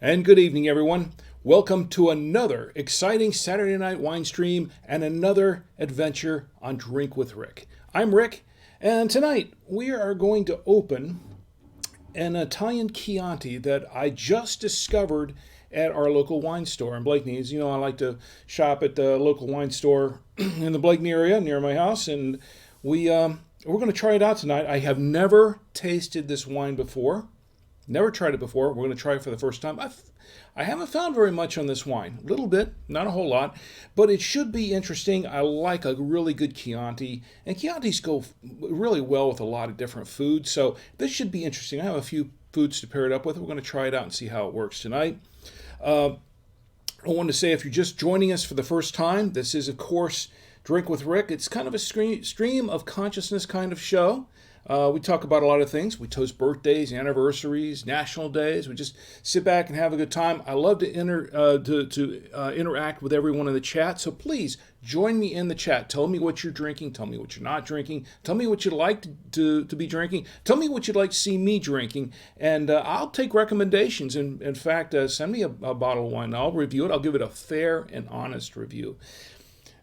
And good evening, everyone. Welcome to another exciting Saturday night wine stream and another adventure on Drink with Rick. I'm Rick, and tonight we are going to open an Italian Chianti that I just discovered at our local wine store in Blakeney. As you know, I like to shop at the local wine store in the Blakeney area near my house, and we're going to try it out tonight. I have never tasted this wine before. Never tried it before. We're going to try it for the first time. I haven't found very much on this wine. A little bit, not a whole lot, but it should be interesting. I like a really good Chianti, and Chiantis go really well with a lot of different foods, so this should be interesting. I have a few foods to pair it up with. We're going to try it out and see how it works tonight. I want to say, if you're just joining us for the first time, this is, of course, Drink with Rick. It's kind of a stream of consciousness kind of show. We talk about a lot of things. We toast birthdays, anniversaries, national days. We just sit back and have a good time. I love to interact with everyone in the chat. So please join me in the chat. Tell me what you're drinking. Tell me what you're not drinking. Tell me what you'd like to be drinking. Tell me what you'd like to see me drinking. And I'll take recommendations. In fact, send me a bottle of wine. I'll review it. I'll give it a fair and honest review.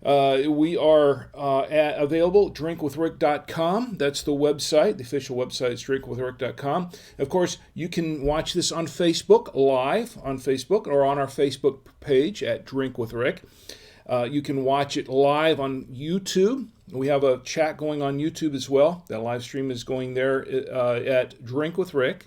We are available at drinkwithrick.com. That's the website. The official website is drinkwithrick.com. Of course, you can watch this on Facebook, live on Facebook, or on our Facebook page at Drink with Rick. You can watch it live on YouTube. We have a chat going on YouTube as well. That live stream is going there at Drink with Rick.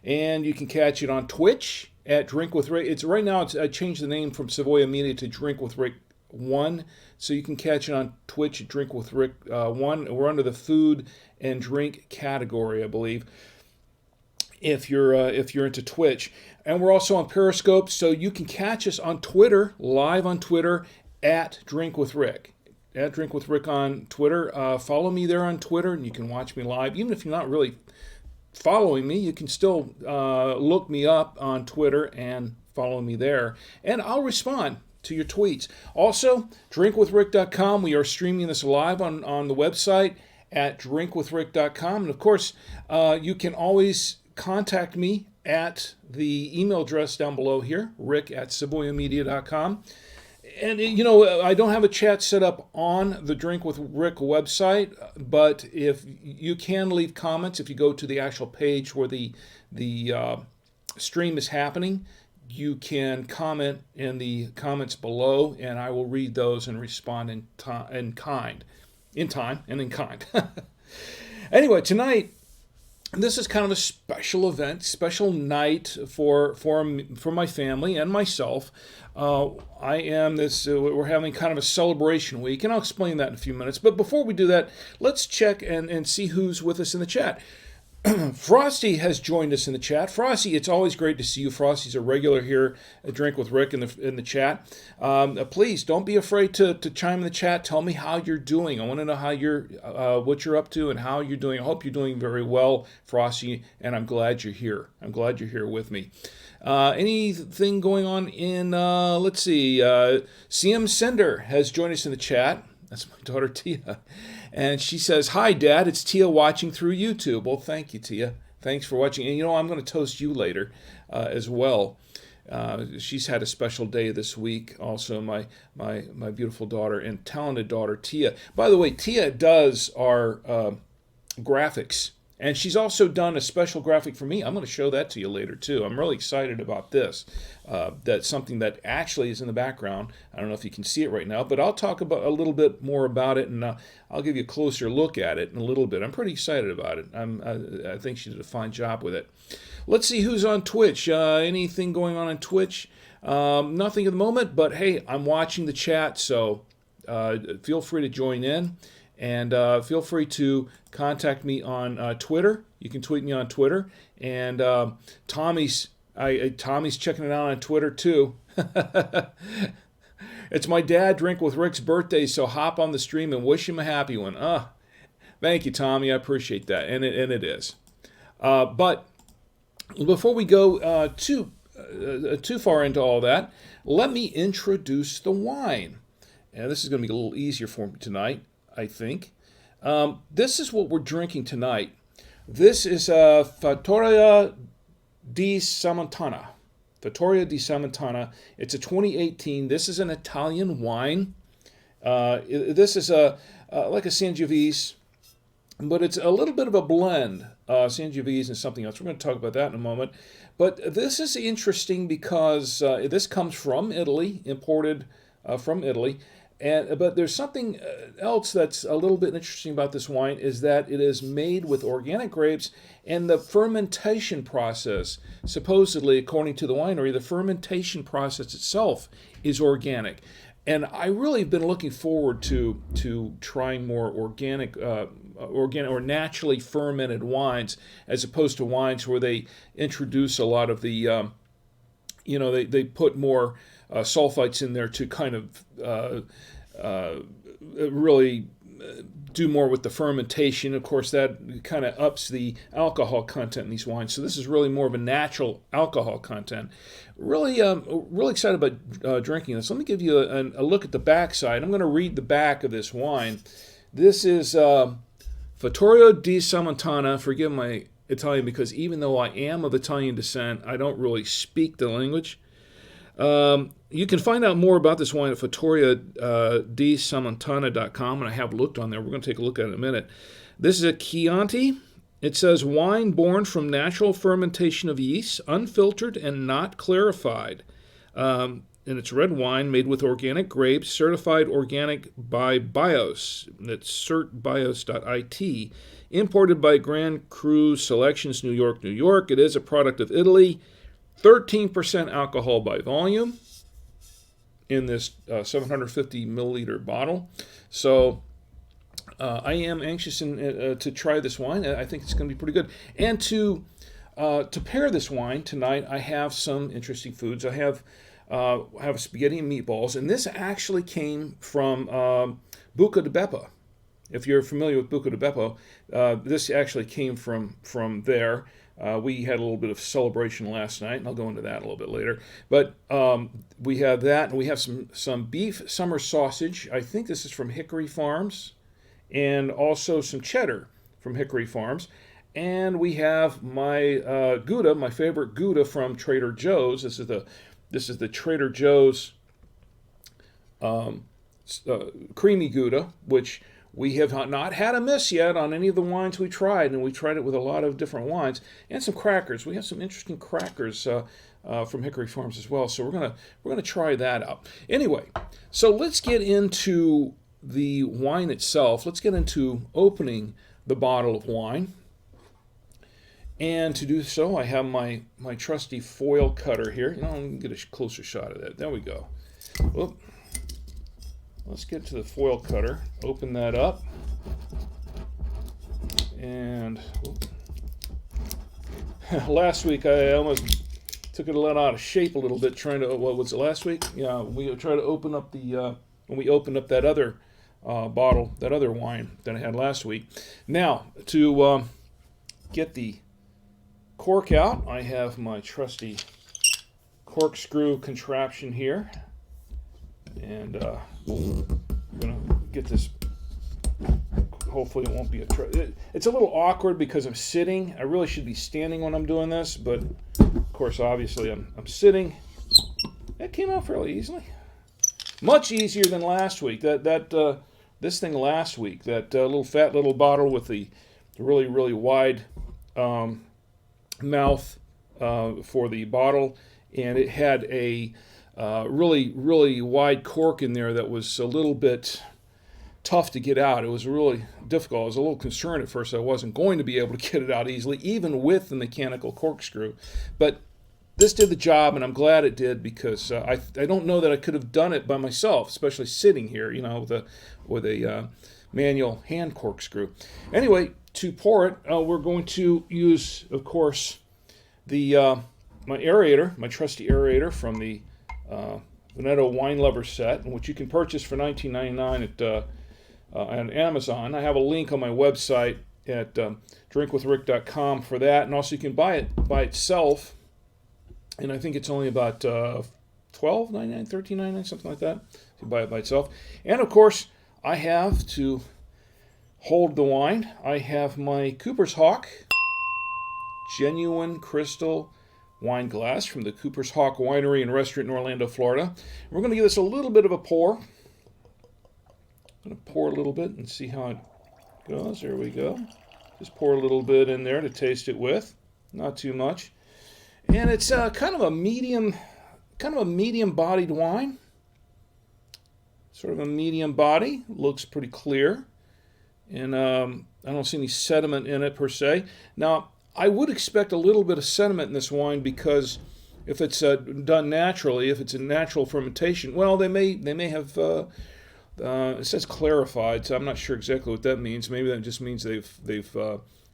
And you can catch it on Twitch at Drink with Rick. Right now, I changed the name from Savoia Media to Drink with Rick 1, so you can catch it on Twitch at Drink with Rick 1. We're under the food and drink category, I believe, if you're into Twitch. And we're also on Periscope, so you can catch us on Twitter, live on Twitter at Drink with Rick. At Drink with Rick on Twitter. Follow me there on Twitter, and you can watch me live. Even if you're not really following me, you can still look me up on Twitter and follow me there, and I'll respond to your tweets. Also, drinkwithrick.com. We are streaming this live on the website at drinkwithrick.com. And of course, you can always contact me at the email address down below here, rick@savoyamedia.com. And, you know, I don't have a chat set up on the Drink with Rick website, but if you can leave comments, if you go to the actual page where the stream is happening, you can comment in the comments below, and I will read those and respond in kind. Anyway, tonight, this is kind of a special event, special night for my family and myself. We're having kind of a celebration week, and I'll explain that in a few minutes. But before we do that, let's check and see who's with us in the chat. Frosty has joined us in the chat. Frosty, it's always great to see you. Frosty's a regular here at Drink with Rick in the chat. Please don't be afraid to chime in the chat. Tell me how you're doing. I want to know how what you're up to and how you're doing. I hope you're doing very well, Frosty, and I'm glad you're here. I'm glad you're here with me. Anything going on in? Let's see. CM Sender has joined us in the chat. That's my daughter Tia. And she says, "Hi, Dad. It's Tia watching through YouTube." Well, thank you, Tia. Thanks for watching. And, you know, I'm going to toast you later as well. She's had a special day this week. Also, my beautiful daughter and talented daughter, Tia. By the way, Tia does our graphics. And she's also done a special graphic for me. I'm going to show that to you later, too. I'm really excited about this. That's something that actually is in the background. I don't know if you can see it right now, but I'll talk about a little bit more about it, and I'll give you a closer look at it in a little bit. I'm pretty excited about it. I think she did a fine job with it. Let's see who's on Twitch. Anything going on Twitch? Nothing at the moment, but hey, I'm watching the chat, so feel free to join in. And feel free to contact me on Twitter. You can tweet me on Twitter. And Tommy's checking it out on Twitter too. It's my dad, Drink with Rick's birthday, so hop on the stream and wish him a happy one. Thank you, Tommy. I appreciate that, and it is. But before we go too far into all that, let me introduce the wine. And this is going to be a little easier for me tonight, I think. This is what we're drinking tonight. This is Fattoria di Sammontana. Fattoria di Sammontana. It's a 2018. This is an Italian wine. This is like a Sangiovese, but it's a little bit of a blend, Sangiovese and something else. We're going to talk about that in a moment. But this is interesting because this comes from Italy, imported from Italy. But there's something else that's a little bit interesting about this wine is that it is made with organic grapes, and the fermentation process, supposedly, according to the winery, the fermentation process itself is organic. And I really have been looking forward to trying more organic or naturally fermented wines, as opposed to wines where they introduce a lot of the, they put more sulfites in there to kind of really do more with the fermentation. Of course, that kind of ups the alcohol content in these wines. So this is really more of a natural alcohol content. Really excited about drinking this. Let me give you a look at the back side. I'm going to read the back of this wine. This is Fattoria di Sammontana. Forgive my Italian, because even though I am of Italian descent, I don't really speak the language. You can find out more about this wine at fattoriadisammontana.com, and I have looked on there. We're going to take a look at it in a minute. This is a Chianti. It says, wine born from natural fermentation of yeast, unfiltered and not clarified. And it's red wine made with organic grapes, certified organic by BIOS. That's certbios.it. Imported by Grand Cru Selections, New York, New York. It is a product of Italy. 13% alcohol by volume in this 750 milliliter bottle. So I am anxious to try this wine. I think it's going to be pretty good. And to pair this wine tonight, I have some interesting foods. I have spaghetti and meatballs, and this actually came from Buca di Beppo. If you're familiar with Buca di Beppo, this actually came from there. We had a little bit of celebration last night, and I'll go into that a little bit later. But we have that, and we have some beef summer sausage. I think this is from Hickory Farms, and also some cheddar from Hickory Farms. And we have my Gouda, my favorite Gouda from Trader Joe's. This is the Trader Joe's creamy Gouda, which we have not had a miss yet on any of the wines we tried, and we tried it with a lot of different wines, and some crackers. We have some interesting crackers from Hickory Farms as well, so we're gonna try that out. Anyway, so let's get into the wine itself. Let's get into opening the bottle of wine, and to do so, I have my trusty foil cutter here. Let me get a closer shot of that. There we go. Whoop. Let's get to the foil cutter, open that up, and last week I almost took it out of shape a little bit trying to, what was it, last week? Yeah, we tried to open up when we opened up that other bottle, that other wine that I had last week. Now, to get the cork out, I have my trusty corkscrew contraption here. And I'm going to get this, hopefully it won't be it's a little awkward because I'm sitting. I really should be standing when I'm doing this, but of course, obviously, I'm sitting. That came out fairly easily. Much easier than last week. This thing last week, that little fat little bottle with the really, really wide mouth for the bottle, and it had a really, really wide cork in there that was a little bit tough to get out. It was really difficult. I was a little concerned at first I wasn't going to be able to get it out easily, even with the mechanical corkscrew. But this did the job, and I'm glad it did, because I don't know that I could have done it by myself, especially sitting here, with a manual hand corkscrew. Anyway, to pour it, we're going to use, of course, the my aerator, my trusty aerator from the Veneto Wine Lover set, which you can purchase for $19.99 on Amazon. I have a link on my website at drinkwithrick.com for that, and also you can buy it by itself, and I think it's only about $12.99, $13.99, something like that, if you buy it by itself. And of course, I have to hold the wine. I have my Cooper's Hawk, genuine crystal wine glass from the Cooper's Hawk Winery and Restaurant in Orlando, Florida. We're going to give this a little bit of a pour. I'm going to pour a little bit and see how it goes. There we go. Just pour a little bit in there to taste it with. Not too much. And it's kind of a medium-bodied wine. Sort of a medium body. Looks pretty clear. And I don't see any sediment in it per se. Now, I would expect a little bit of sediment in this wine because if it's done naturally, if it's a natural fermentation, well, they may have. It says clarified, so I'm not sure exactly what that means. Maybe that just means they've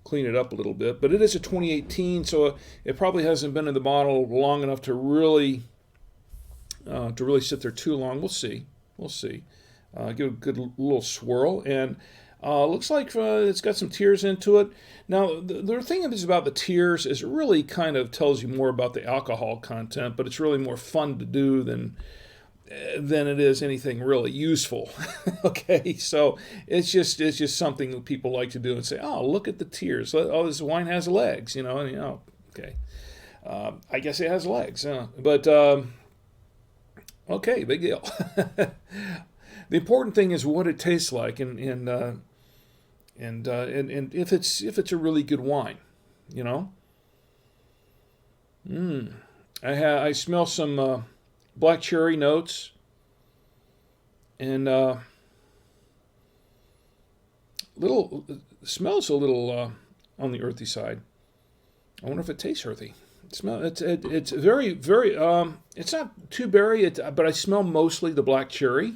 cleaned it up a little bit. But it is a 2018, so it probably hasn't been in the bottle long enough to really sit there too long. We'll see. Give it a good little swirl, and looks like it's got some tears into it. Now, the thing is about the tears is it really kind of tells you more about the alcohol content, but it's really more fun to do than it is anything really useful. Okay, so it's just something that people like to do and say, oh, look at the tears. Oh, this wine has legs, okay. I guess it has legs, but okay, big deal. The important thing is what it tastes like, and if it's a really good wine, I smell some black cherry notes, and smells a little on the earthy side. I wonder if it tastes earthy. It's very, very. It's not too berry, but I smell mostly the black cherry.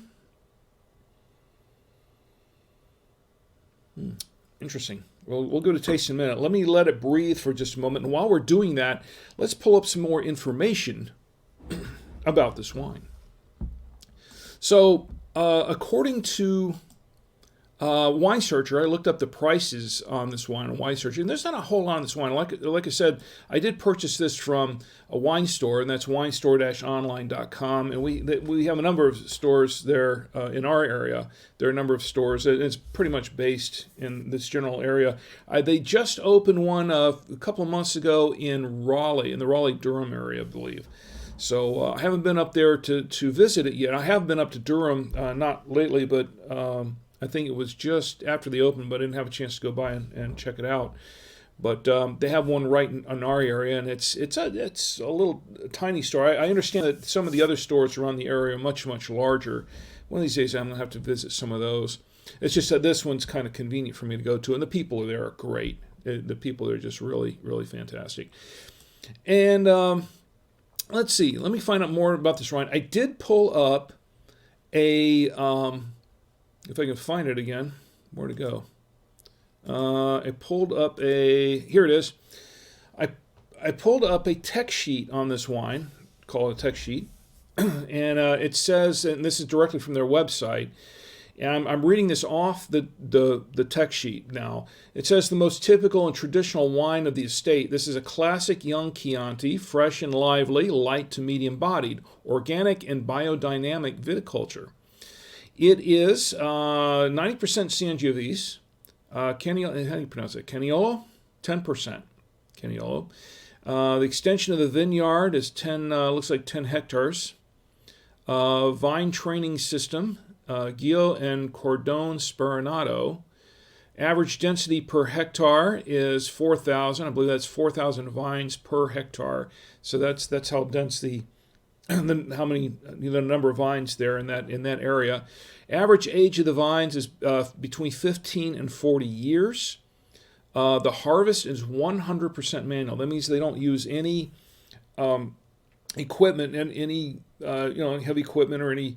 Interesting. Well, we'll go to taste in a minute. Let me let it breathe for just a moment. And while we're doing that, let's pull up some more information about this wine. So, according to Wine Searcher, I looked up the prices on this wine on Wine Searcher, and there's not a whole lot on this wine. Like I said, I did purchase this from a wine store, and that's winestore-online.com, and we have a number of stores there in our area. There are a number of stores, and it's pretty much based in this general area. They just opened one a couple of months ago in Raleigh, in the Raleigh-Durham area, I believe. So I haven't been up there to visit it yet. I have been up to Durham, not lately, but I think it was just after the open, but I didn't have a chance to go by and check it out. But they have one right in our area, and it's a little tiny store. I understand that some of the other stores around the area are much, much larger. One of these days I'm going to have to visit some of those. It's just that this one's kind of convenient for me to go to, and the people there are great. The people there are just really, really fantastic. And let's see. Let me find out more about this wine. I did pull up a... if I can find it again, where to go? I pulled up here it is. I pulled up a tech sheet on this wine, call it a tech sheet, and it says, and this is directly from their website, and I'm reading this off the tech sheet now. It says the most typical and traditional wine of the estate. This is a classic young Chianti, fresh and lively, light to medium bodied, organic and biodynamic viticulture. It is 90% Sangiovese. How do you pronounce it? Caniolo? 10%. Caniolo. The extension of the vineyard is looks like 10 hectares. Vine training system, Gio and Cordon Sperinato. Average density per hectare is 4,000. I believe that's 4,000 vines per hectare. So that's how dense the number of vines there in that area. Average age of the vines is between 15 and 40 years. The harvest is 100% manual. That means they don't use any equipment and any heavy equipment or any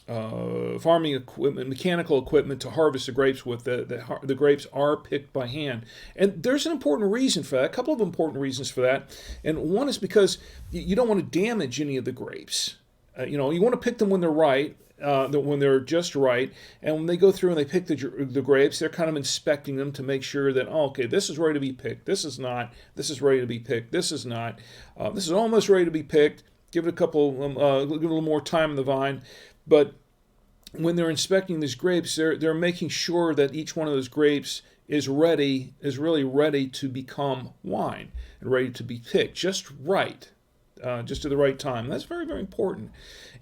farming equipment, mechanical equipment to harvest the grapes with. The grapes are picked by hand. And there's an important reason for that, a couple of important reasons for that. And one is because you don't want to damage any of the grapes. You want to pick them when they're right, when they're just right. And when they go through and they pick the grapes, they're kind of inspecting them to make sure that, okay, this is ready to be picked. This is not. This is ready to be picked. This is not. This is almost ready to be picked. Give it give it a little more time in the vine. But when they're inspecting these grapes, they're making sure that each one of those grapes is really ready to become wine and ready to be picked just right, just at the right time. That's very, very important.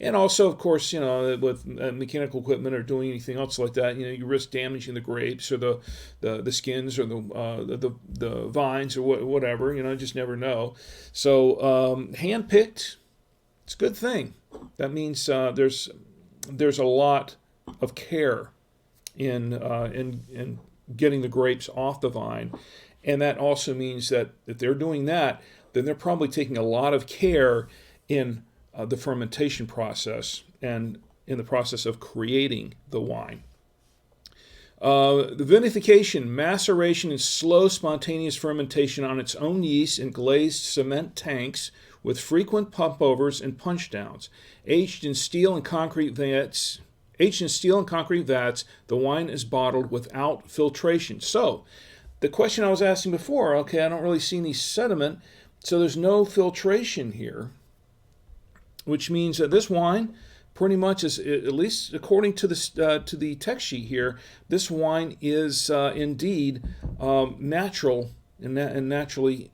And also, of course, with mechanical equipment or doing anything else like that, you risk damaging the grapes or the skins or the vines or whatever. You just never know. So hand picked, it's a good thing. That means there's a lot of care in getting the grapes off the vine, and that also means that if they're doing that, then they're probably taking a lot of care in the fermentation process and in the process of creating the wine. The vinification, maceration, and slow spontaneous fermentation on its own yeast in glazed cement tanks with frequent pump-overs and punch-downs. Aged in steel and concrete vats, the wine is bottled without filtration. So, the question I was asking before, okay, I don't really see any sediment, so there's no filtration here, which means that this wine pretty much is, at least according to the text sheet here, this wine is indeed natural and naturally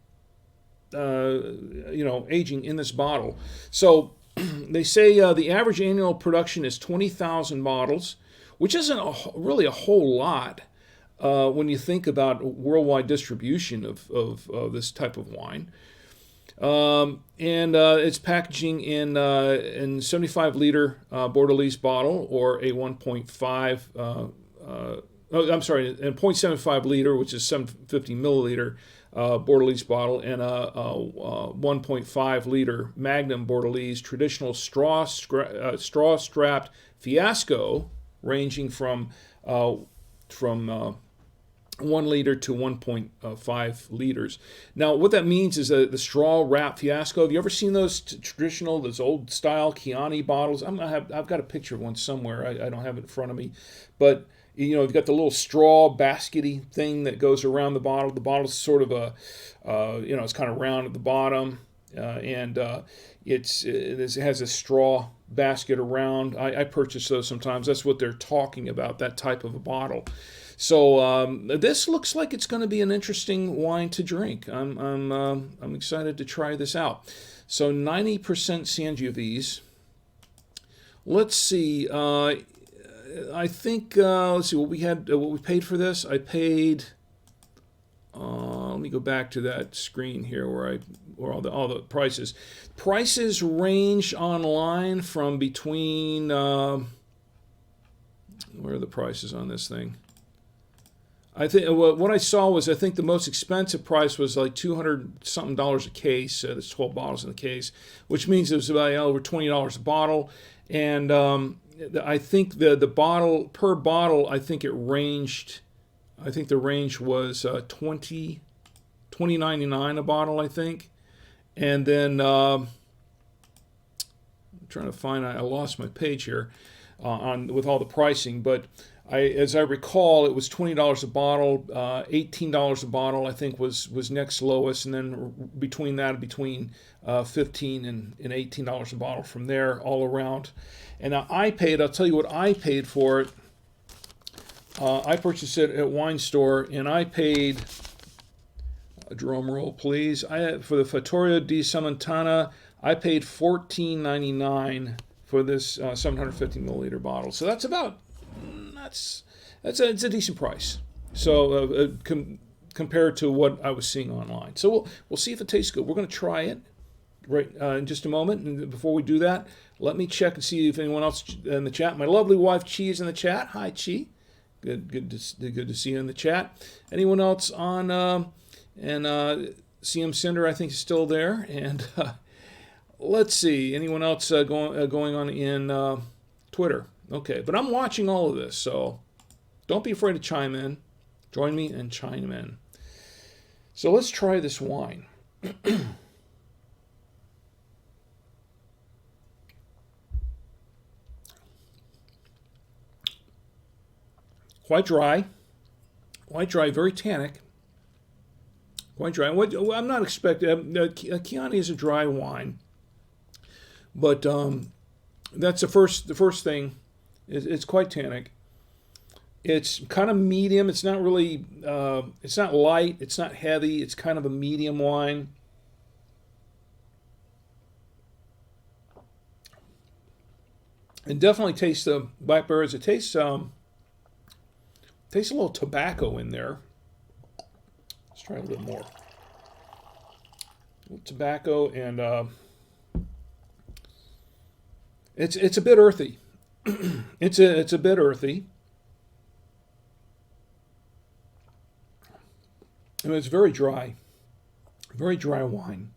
aging in this bottle. So they say the average annual production is 20,000 bottles, which isn't really a whole lot when you think about worldwide distribution of this type of wine. And it's packaging in 75-liter Bordelaise bottle or a 1.5. I'm sorry, in 0.75 liter, which is 750 milliliter Bordelaise bottle, and a 1.5 liter Magnum Bordelaise traditional straw-strapped Fiasco, ranging from 1 liter to 1.5 liters. Now, what that means is that the straw wrap Fiasco. Have you ever seen those those old style Chianti bottles? I've got a picture of one somewhere. I don't have it in front of me, but you've got the little straw baskety thing that goes around the bottle. The bottle's sort of it's kind of round at the bottom, and it has a straw basket around. I purchase those sometimes. That's what they're talking about, that type of a bottle. So this looks like it's going to be an interesting wine to drink. I'm excited to try this out. So 90% Sangiovese. Let's see. I think let's see what we had. What we paid for this. I paid. Let me go back to that screen here where all the prices. Prices range online from between. Where are the prices on this thing? I think what I saw was, I think the most expensive price was like $200 something a case. There's 12 bottles in the case, which means it was about over $20 a bottle. And I think the bottle per bottle, I think it ranged. I think the range was $20.99 a bottle, I think. And then I'm trying to find. I lost my page here on with all the pricing, but. As I recall, it was $20 a bottle, $18 a bottle, I think was next lowest, and then between $15 and $18 a bottle from there, all around. And now I'll tell you what I paid for it. I purchased it at Winestore, and I paid, a drum roll please, for the Fattoria di Sammontana, I paid $14.99 for this 750 milliliter bottle. So that's about... it's a decent price. So compared to what I was seeing online. So we'll see if it tastes good. We're going to try it right in just a moment. And before we do that, let me check and see if anyone else in the chat. My lovely wife Chi is in the chat. Hi Chi. Good to see you in the chat. Anyone else on? And CM Cinder I think is still there. And let's see. Anyone else going on in Twitter? Okay, but I'm watching all of this, so don't be afraid to chime in. Join me and chime in. So let's try this wine. Quite dry, very tannic. Quite dry. I'm not expecting. Chianti is a dry wine, but that's the first thing. It's quite tannic, It's kind of medium. It's not really, it's not light. It's not heavy. It's kind of a medium wine. It definitely tastes the blackberries. It tastes tastes a little tobacco in there. Let's try a little more. A little tobacco, and it's a bit earthy. It's a bit earthy. And it's very dry wine,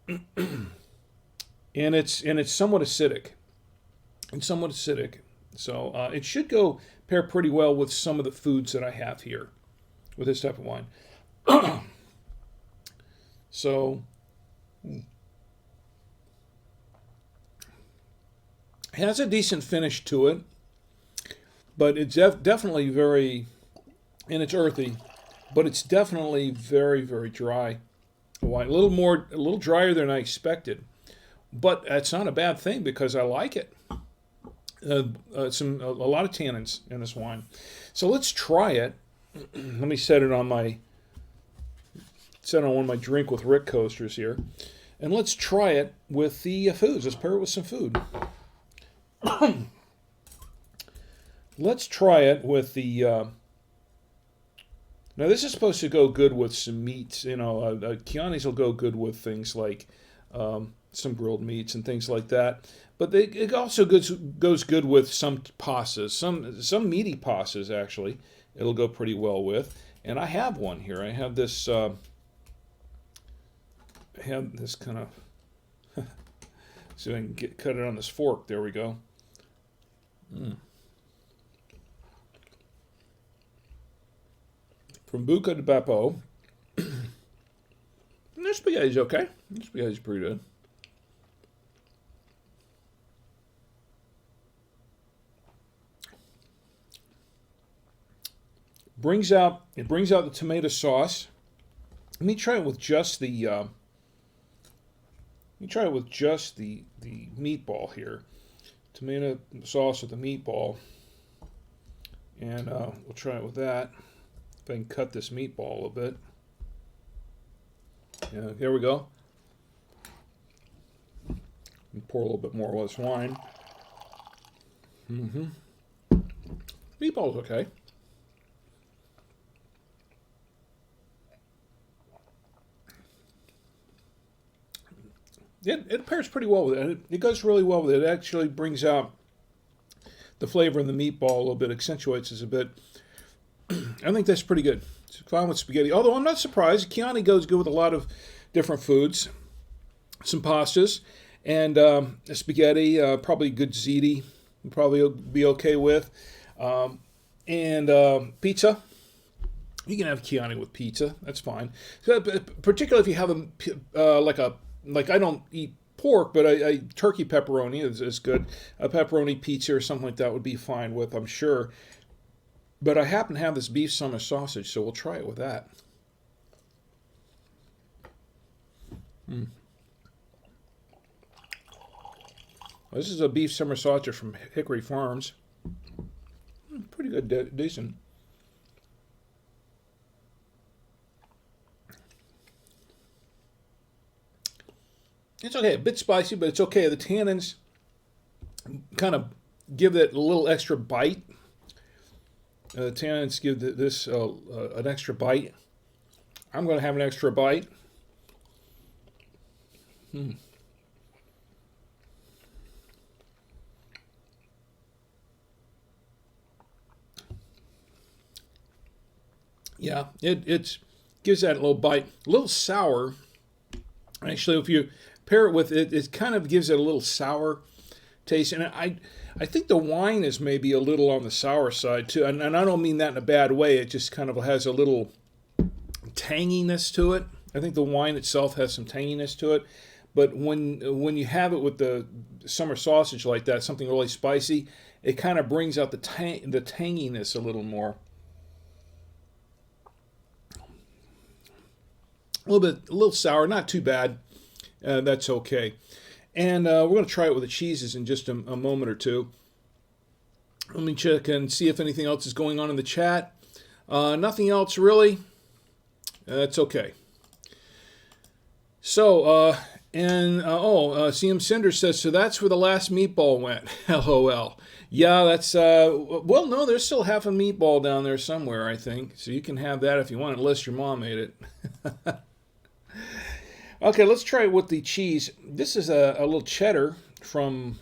and it's somewhat acidic. So it should go pair pretty well with some of the foods that I have here with this type of wine. So it has a decent finish to it, but it's definitely very, and it's earthy, but it's definitely very, very dry wine. A little drier than I expected, but that's not a bad thing because I like it. A lot of tannins in this wine. So let's try it. Let me set it on one of my Drink with Rick coasters here, and let's try it with the foods. Let's pair it with some food. Let's try it with the. Now this is supposed to go good with some meats. Chianti's will go good with things like some grilled meats and things like that. But it also goes good with some pastas, some meaty pastas actually. It'll go pretty well with. And I have one here. I have this. Kind of. So I can cut it on this fork. There we go. From Buca di Beppo. This spaghetti's okay. This spaghetti's pretty good. It brings out the tomato sauce. Let me try it with just the meatball here. Tomato sauce with the meatball. And we'll try it with that. If I can cut this meatball a little bit. Yeah, here we go. Pour a little bit more of this wine. Meatball's okay. It pairs pretty well with it. It goes really well with it. It actually brings out the flavor in the meatball a little bit, accentuates it a bit. I think that's pretty good. It's fine with spaghetti. Although I'm not surprised. Chianti goes good with a lot of different foods. Some pastas. And spaghetti, probably good ziti. Probably be okay with. And pizza. You can have Chianti with pizza. That's fine. So, particularly if you have like I don't eat pork, but I turkey pepperoni is good. A pepperoni pizza or something like that would be fine with, I'm sure. But I happen to have this beef summer sausage, so we'll try it with that. This is a beef summer sausage from Hickory Farms. Pretty good, decent. It's okay, a bit spicy, but it's okay. The tannins kind of give it a little extra bite. The tannins give this an extra bite. I'm going to have an extra bite. Yeah, it gives that a little bite. A little sour. Actually, if you pair it with it, it kind of gives it a little sour taste. And I think the wine is maybe a little on the sour side too. And I don't mean that in a bad way. It just kind of has a little tanginess to it. I think the wine itself has some tanginess to it. But when you have it with the summer sausage like that, something really spicy, it kind of brings out the tanginess a little more. A little sour, not too bad. That's okay. And we're going to try it with the cheeses in just a moment or two. Let me check and see if anything else is going on in the chat. Nothing else really. That's okay. So, CM Cinder says, so that's where the last meatball went. LOL. Yeah, that's, well, no, there's still half a meatball down there somewhere, I think. So you can have that if you want, unless your mom ate it. Okay, let's try it with the cheese. This is a little cheddar from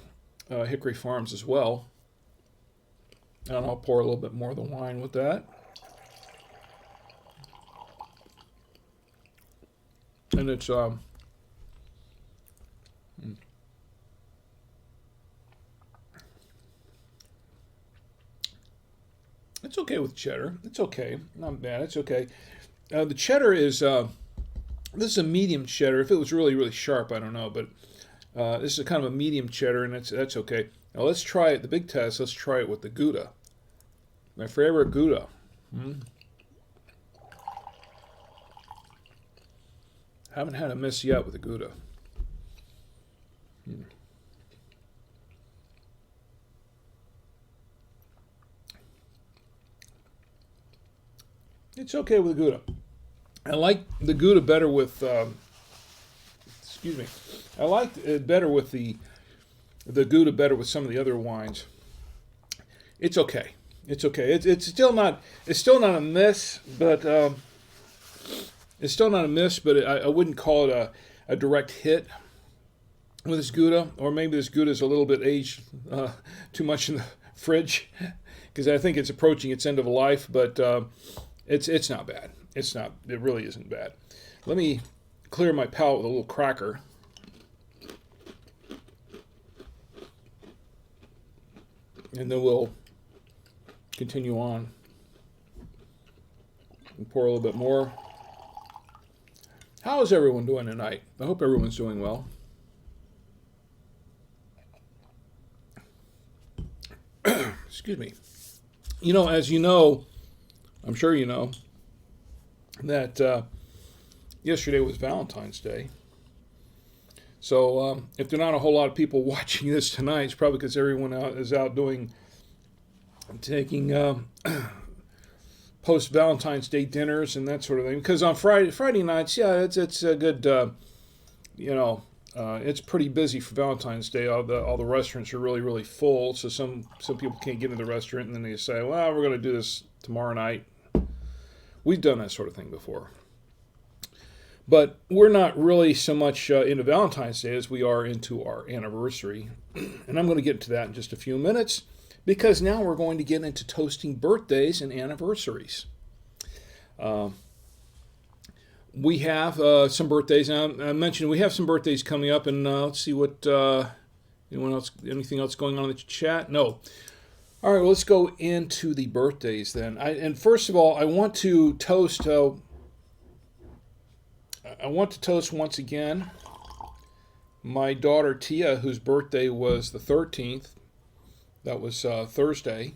Hickory Farms as well. And I'll pour a little bit more of the wine with that. And it's it's okay with cheddar. It's okay, not bad. It's okay. The cheddar is this is a medium cheddar. If it was really really sharp, I don't know, but this is a kind of a medium cheddar, and that's okay. Now let's try it. The big test. Let's try it with the Gouda. My favorite Gouda. Haven't had a miss yet with the Gouda. It's okay with the Gouda. I like the Gouda better with. Excuse me. I like it better with the Gouda better with some of the other wines. It's okay. It's okay. It's still not. It's still not a miss, but. It's still not a miss, but I wouldn't call it a direct hit with this Gouda. Or maybe this Gouda is a little bit aged too much in the fridge, because I think it's approaching its end of life. But it's not bad. It's not. It really isn't bad. Let me clear my palate with a little cracker. And then we'll continue on. And pour a little bit more. How is everyone doing tonight? I hope everyone's doing well. Excuse me. You know, as you know, I'm sure you know, that yesterday was Valentine's Day. So if there are not a whole lot of people watching this tonight, it's probably because everyone is out taking post-Valentine's Day dinners and that sort of thing. Because on Friday nights, yeah, it's a good, it's pretty busy for Valentine's Day. All the restaurants are really, really full, so some people can't get into the restaurant, and then they say, well, we're going to do this tomorrow night. We've done that sort of thing before. But we're not really so much into Valentine's Day as we are into our anniversary. And I'm going to get into that in just a few minutes, because now we're going to get into toasting birthdays and anniversaries. We have some birthdays. Now, I mentioned we have some birthdays coming up, and let's see what anything else going on in the chat? No. All right, well, let's go into the birthdays then. And first of all, I want to toast. I want to toast once again my daughter Tia, whose birthday was the 13th. That was Thursday,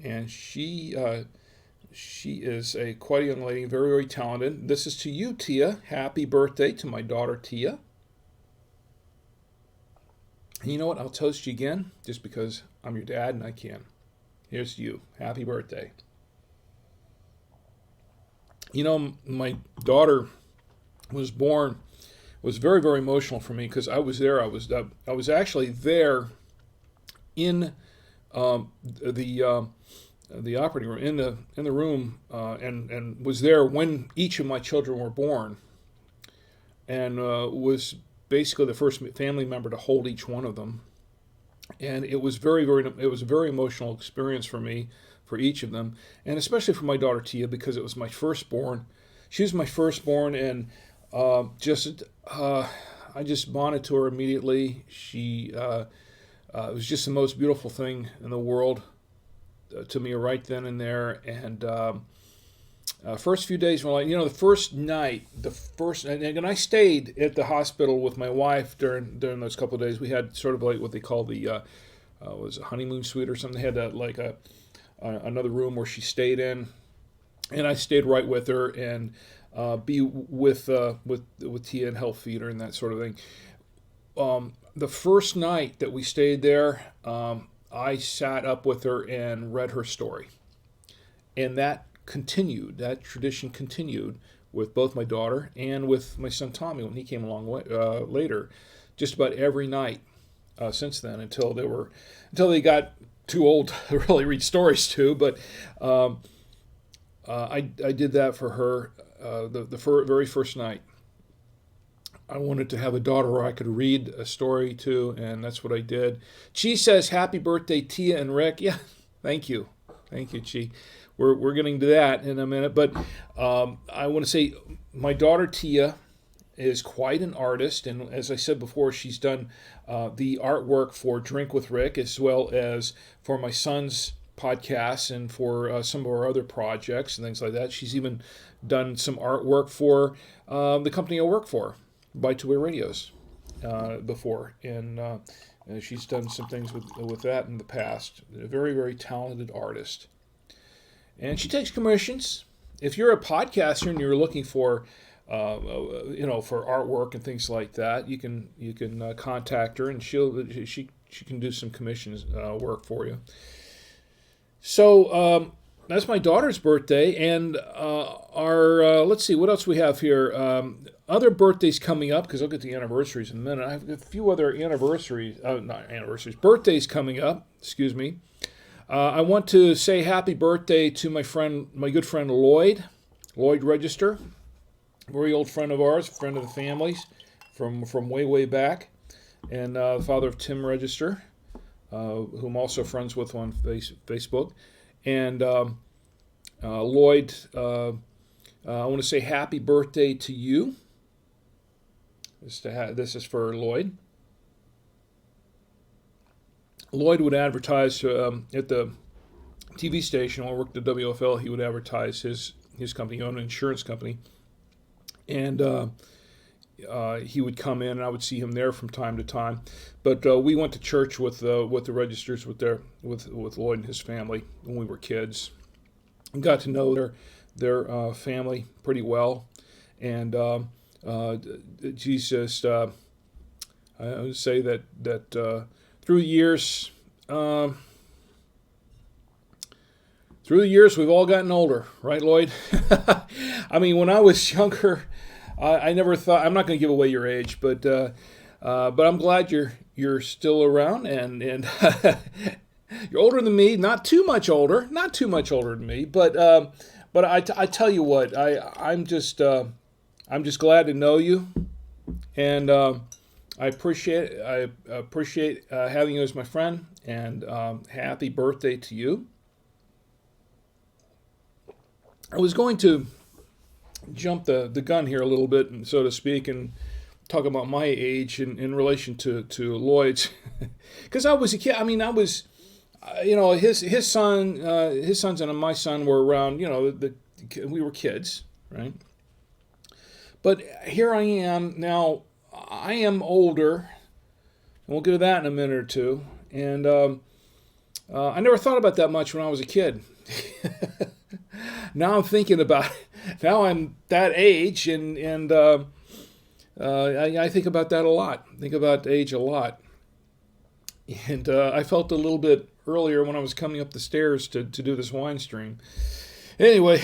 and she is quite a young lady, very, very talented. This is to you, Tia. Happy birthday to my daughter Tia. And you know what? I'll toast you again, just because I'm your dad and I can. Here's to you. Happy birthday. You know, my daughter was born. It was very, very emotional for me because I was there. I was actually there in the operating room, in the room, and was there when each of my children were born, and was basically the first family member to hold each one of them. And it was it was a very emotional experience for me, for each of them, and especially for my daughter Tia, because it was my firstborn. She was my firstborn, and I just bonded to her immediately. It was just the most beautiful thing in the world to me right then and there. And first few days were like, the first night, and I stayed at the hospital with my wife during those couple of days. We had sort of like what they call the was a honeymoon suite or something. They had that like another room where she stayed in, and I stayed right with her and be with Tia and help feed her and that sort of thing. The first night that we stayed there, I sat up with her and read her story. And that continued, that tradition continued with both my daughter and with my son Tommy when he came along later, just about every night since then until they got too old to really read stories to. But I did that for her the very first night. I wanted to have a daughter where I could read a story to, and that's what I did. Chi says, "Happy birthday, Tia and Rick." Yeah, thank you, Chi. We're getting to that in a minute, but I want to say my daughter Tia is quite an artist, and as I said before, she's done the artwork for Drink with Rick as well as for my son's podcasts and for some of our other projects and things like that. She's even done some artwork for the company I work for, by Two-Way Radios, before, and she's done some things with that in the past. A very, very talented artist, and she takes commissions. If you're a podcaster and you're looking for, for artwork and things like that, you can contact her, and she can do some commissions work for you. So that's my daughter's birthday, and our let's see what else we have here. Other birthdays coming up, because I'll get the anniversaries in a minute. I have a few other birthdays coming up. Excuse me. I want to say happy birthday to my good friend Lloyd Register, very old friend of ours, friend of the family's from way back, and the father of Tim Register, whom I'm also friends with on Facebook. And Lloyd, I want to say happy birthday to you. This is for Lloyd. Lloyd would advertise at the TV station when I worked at WFL. He would advertise his company. He owned an insurance company, and he would come in, and I would see him there from time to time. But we went to church with the Registers with Lloyd and his family when we were kids, and got to know their family pretty well. And Jesus, I would say that through the years, we've all gotten older, right, Lloyd? I mean, when I was younger, I never thought. I'm not going to give away your age, but I'm glad you're still around, and you're older than me. Not too much older than me, but I tell you what, I'm just glad to know you, and I appreciate having you as my friend, and happy birthday to you. I was going to jump the gun here a little bit, so to speak, and talk about my age in relation to Lloyd's, because I was a kid. I mean, I was, his sons and my son were around. We were kids, right? But here I am now. I am older, and we'll get to that in a minute or two. And I never thought about that much when I was a kid. Now I'm thinking about it. Now I'm that age, and I think about that a lot. Think about age a lot. And I felt a little bit earlier when I was coming up the stairs to do this wine stream. Anyway,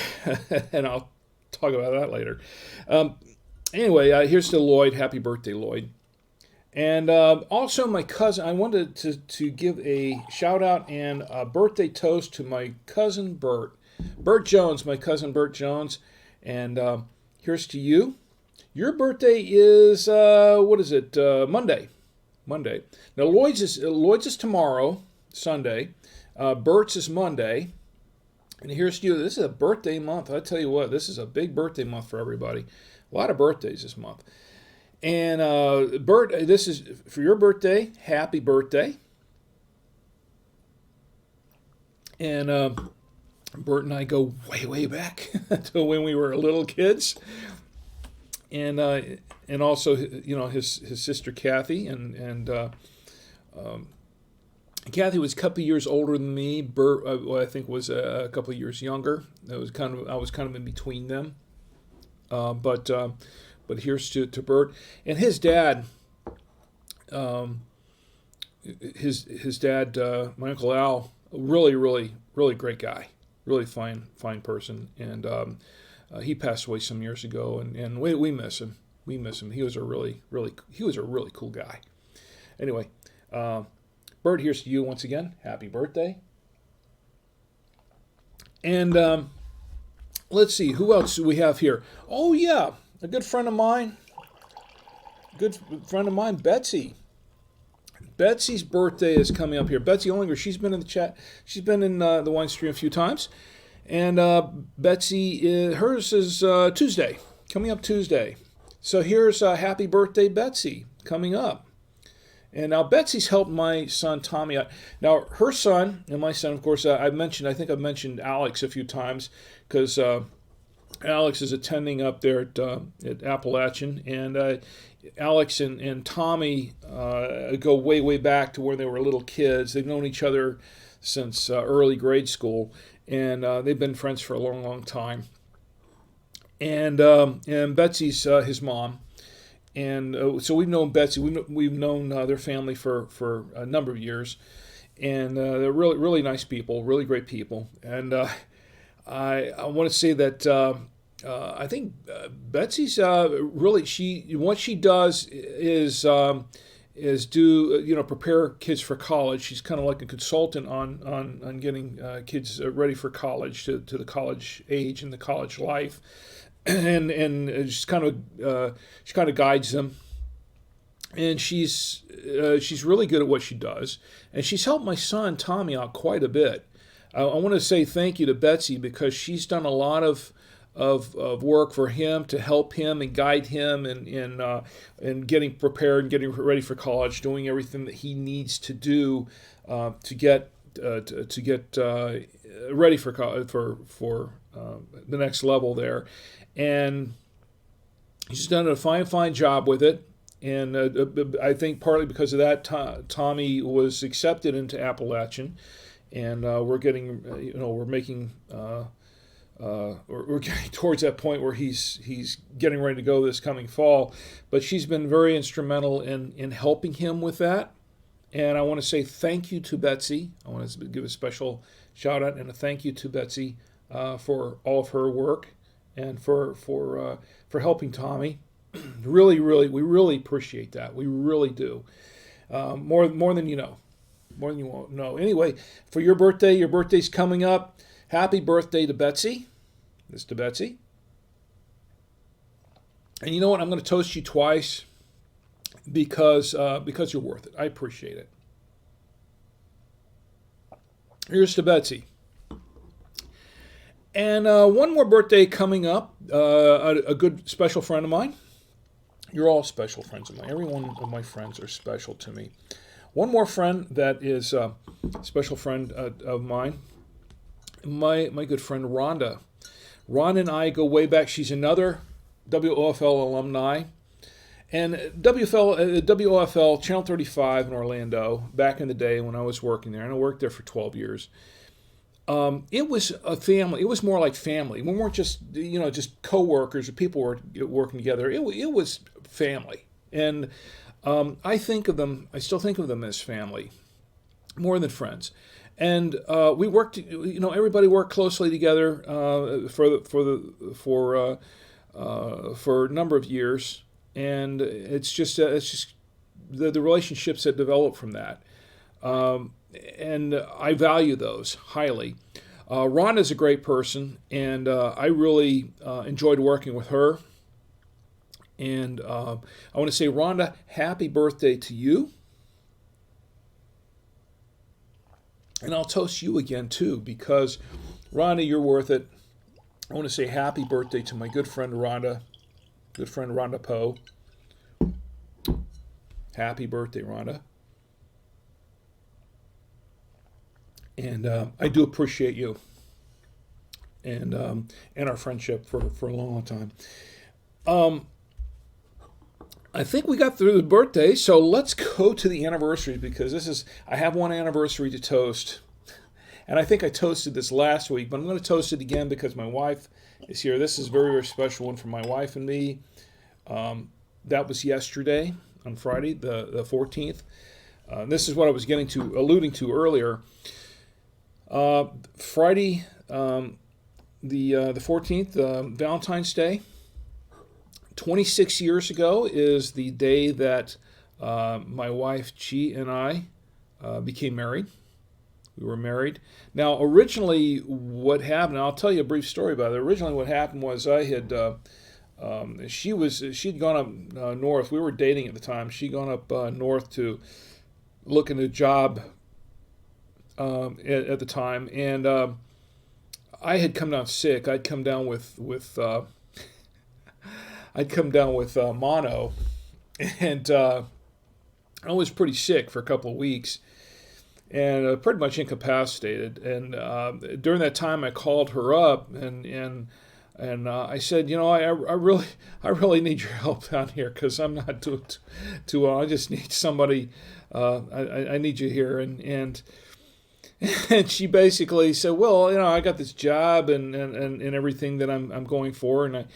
and I'll talk about that later. Anyway, here's to Lloyd. Happy birthday, Lloyd. And also my cousin, I wanted to give a shout out and a birthday toast to my cousin Bert. Bert Jones, my cousin Bert Jones. And here's to you. Your birthday is, Monday. Now Lloyd's is tomorrow, Sunday. Bert's is Monday. And here's to you. This is a birthday month. I tell you what, this is a big birthday month for everybody. A lot of birthdays this month. And Bert, this is for your birthday. Happy birthday. And Bert and I go way back to when we were little kids. And also, his sister Kathy, and Kathy was a couple of years older than me. Bert, I think, was a couple of years younger. I was kind of in between them. But here's to Bert and his dad. his dad, my Uncle Al, really great guy, really fine person, and he passed away some years ago, and we miss him. We miss him. He was a really cool guy. Anyway, Bert, here's to you once again. Happy birthday. And let's see, who else do we have here? Oh yeah, a good friend of mine, Betsy. Betsy's birthday is coming up here. Betsy Ollinger, she's been in the chat. She's been in the wine stream a few times. And Betsy, hers is Tuesday, coming up Tuesday. So here's happy birthday, Betsy, coming up. And now Betsy's helped my son Tommy out. Now her son and my son, of course, I think I've mentioned Alex a few times because Alex is attending up there at Appalachian, and Alex and Tommy go way back to when they were little kids. They've known each other since early grade school, and they've been friends for a long time. And Betsy's his mom. And so we've known Betsy. We've known their family for a number of years, and they're really nice people, really great people. And I want to say that I think Betsy's what she does is prepare kids for college. She's kind of like a consultant on getting kids ready for college to the college age and the college life. And she kind of guides them, and she's really good at what she does, and she's helped my son Tommy out quite a bit. I want to say thank you to Betsy because she's done a lot of work for him to help him and guide him in getting prepared and getting ready for college, doing everything that he needs to do to get ready for the next level there. And he's done a fine job with it, and I think partly because of that, Tommy was accepted into Appalachian, and we're getting towards that point where he's getting ready to go this coming fall. But she's been very instrumental in helping him with that, and I want to say thank you to Betsy. I want to give a special shout out and a thank you to Betsy for all of her work. And for helping Tommy, we really appreciate that. We really do, more than you know, more than you won't know. Anyway, for your birthday's coming up. Happy birthday to Betsy. This is to Betsy. And you know what? I'm going to toast you twice because you're worth it. I appreciate it. Here's to Betsy. And one more birthday coming up, a good special friend of mine. You're all special friends of mine. Every one of my friends are special to me. One more friend that is a special friend of mine, my good friend Rhonda. Rhonda and I go way back. She's another WOFL alumni. And WOFL, Channel 35 in Orlando, back in the day when I was working there, and I worked there for 12 years. It was a family. It was more like family. We weren't just co-workers or people were working together. It was family, and I still think of them as family, more than friends. And we worked. Everybody worked closely together for a number of years, and it's just the relationships that develop from that. And I value those highly. Rhonda's a great person, and I really enjoyed working with her. And I want to say, Rhonda, happy birthday to you. And I'll toast you again, too, because, Rhonda, you're worth it. I want to say happy birthday to my good friend Rhonda Poe. Happy birthday, Rhonda. And I do appreciate you and our friendship for a long time. I think we got through the birthday, so let's go to the anniversary because I have one anniversary to toast. And I think I toasted this last week, but I'm going to toast it again because my wife is here. This is a very, very special one for my wife and me. That was yesterday on Friday, the 14th. This is what I was alluding to earlier. Friday, the 14th, Valentine's Day, 26 years ago is the day that my wife Chi and I became married. We were married. Now, originally, what happened? I'll tell you a brief story about it. Originally, what happened was I had she'd gone up north. We were dating at the time. She'd gone up north to look at a job at the time, and I had come down sick. I'd come down with mono, and I was pretty sick for a couple of weeks, and pretty much incapacitated. And during that time, I called her up, and I said, I really need your help down here because I'm not doing too well. I just need somebody. I need you here, and she basically said, well, I got this job and everything that I'm going for, and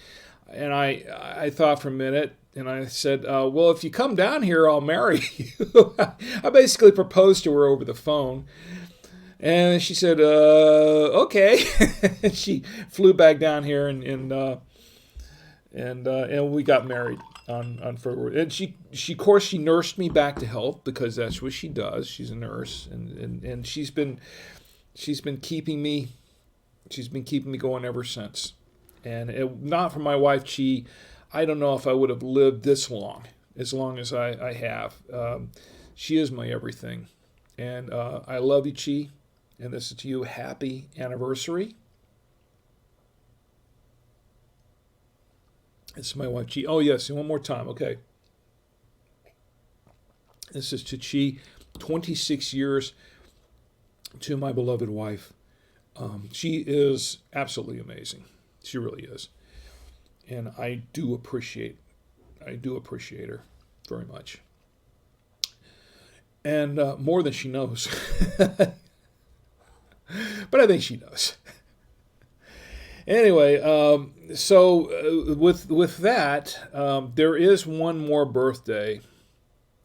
I thought for a minute, and I said, well, if you come down here, I'll marry you. I basically proposed to her over the phone. And she said, okay. And she flew back down here, and we got married on February. And she of course nursed me back to health because that's what she does. She's a nurse, and she's been keeping me going ever since. And not for my wife Chi, I don't know if I would have lived as long as I have. She is my everything, and I love you, Chi. And this is to you, happy anniversary. This is my wife, Chi. Oh, yes, and one more time, okay. This is to Chi, 26 years to my beloved wife. She is absolutely amazing. She really is. And I do appreciate her very much. And more than she knows. But I think she does. Anyway, so with that, there is one more birthday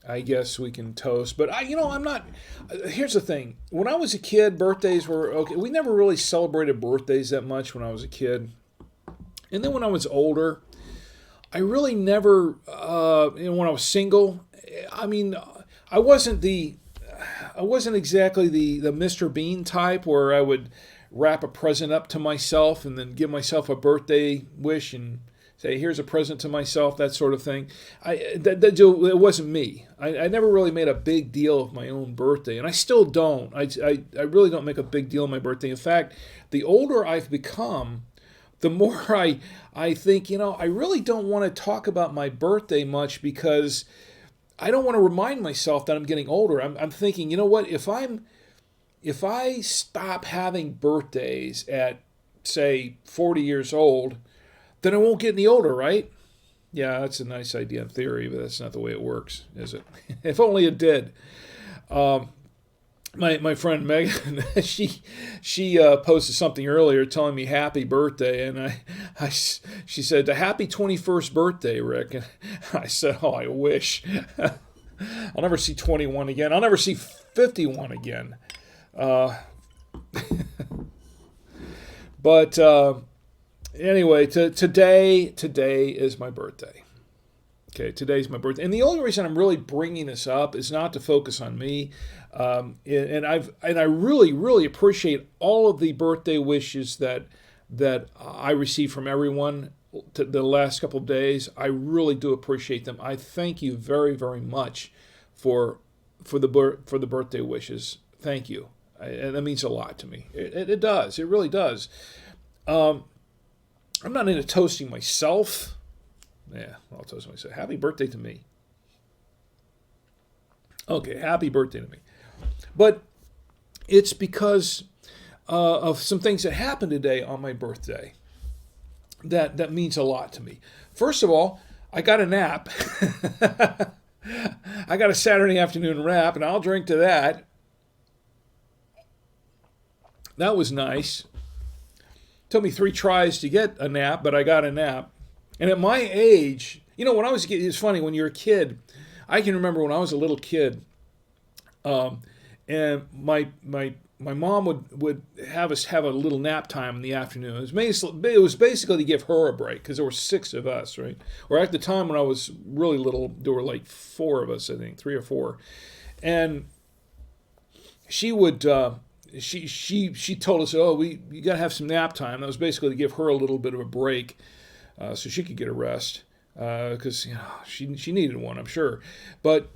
I guess we can toast. But I'm not. Here's the thing. When I was a kid, birthdays were okay. We never really celebrated birthdays that much when I was a kid. And then when I was older, I really never. When I was single, I mean, I wasn't exactly the Mr. Bean type where I would wrap a present up to myself and then give myself a birthday wish and say, here's a present to myself, that sort of thing. It wasn't me. I never really made a big deal of my own birthday, and I still don't. I really don't make a big deal of my birthday. In fact, the older I've become, the more I think, I really don't want to talk about my birthday much because I don't want to remind myself that I'm getting older. I'm thinking, you know what, if I stop having birthdays at, say, 40 years old, then I won't get any older, right? Yeah, that's a nice idea in theory, but that's not the way it works, is it? If only it did. My friend Megan, she posted something earlier telling me happy birthday, and she said, happy 21st birthday, Rick. And I said, oh, I wish. I'll never see 21 again. I'll never see 51 again. But anyway, today is my birthday. Okay, today's my birthday, and the only reason I'm really bringing this up is not to focus on me, and I really appreciate all of the birthday wishes that I received from everyone the last couple of days. I really do appreciate them. I thank you very, very much for the birthday wishes. Thank you. And that means a lot to me. It does. It really does. I'm not into toasting myself. Yeah, I'll toast myself. Happy birthday to me. Okay, happy birthday to me. But it's because of some things that happened today on my birthday that means a lot to me. First of all, I got a nap. I got a Saturday afternoon nap, and I'll drink to that. That was nice. Took me 3 tries to get a nap, but I got a nap. And at my age, when I was a kid, it's funny, when you're a kid, I can remember when I was a little kid, Um, and my mom would have us have a little nap time in the afternoon. It was basically to give her a break because there were six of us, right? Or at the time when I was really little, there were like four of us, I think, three or four, and she would. She told us, oh, you got to have some nap time. That was basically to give her a little bit of a break, so she could get a rest, because she needed one, I'm sure. But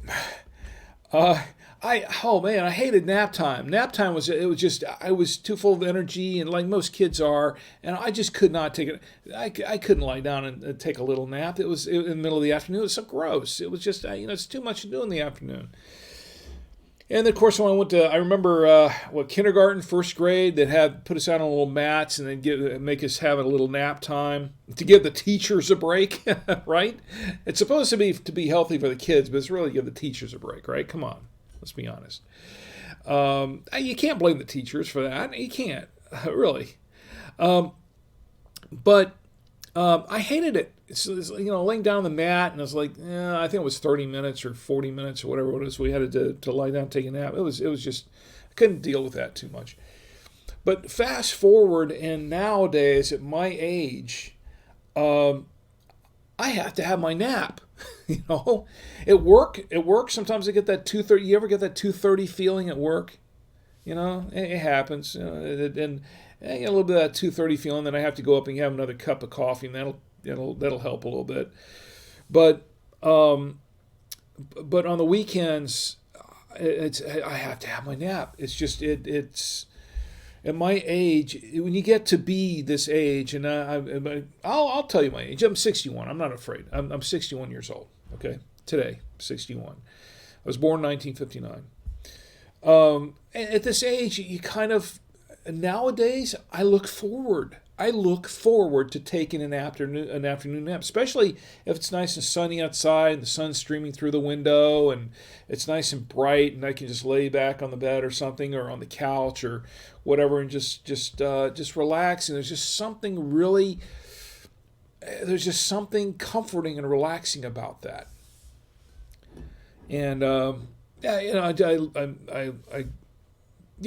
oh man, I hated nap time. Nap time was I was too full of energy, and like most kids are, and I just could not take it. I couldn't lie down and take a little nap. It was in the middle of the afternoon. It was so gross. It was just it's too much to do in the afternoon. And then, of course, when I remember kindergarten, first grade, they'd put us out on little mats and then make us have a little nap time to give the teachers a break, right? It's supposed to be healthy for the kids, but it's really to give the teachers a break, right? Come on, let's be honest. You can't blame the teachers for that. You can't, really. But I hated it. It's laying down on the mat, and I was like, I think it was 30 minutes or 40 minutes or whatever it was. We had to lie down and take a nap. It was just, I couldn't deal with that too much. But fast forward, and nowadays at my age, I have to have my nap. At work, sometimes I get that 2:30. You ever get that 2:30 feeling at work? It happens. And I get a little bit of that 2:30 feeling. Then I have to go up and have another cup of coffee, and that'll help a little bit. But on the weekends, I have to have my nap. It's just it's at my age, when you get to be this age, and I'll tell you my age. I'm 61. I'm not afraid. I'm 61 years old. Okay, today, 61. I was born in 1959. At this age, you kind of nowadays I look forward to taking an afternoon nap, especially if it's nice and sunny outside and the sun's streaming through the window and it's nice and bright, and I can just lay back on the bed or something, or on the couch or whatever, and just relax. And there's just something comforting and relaxing about that. And I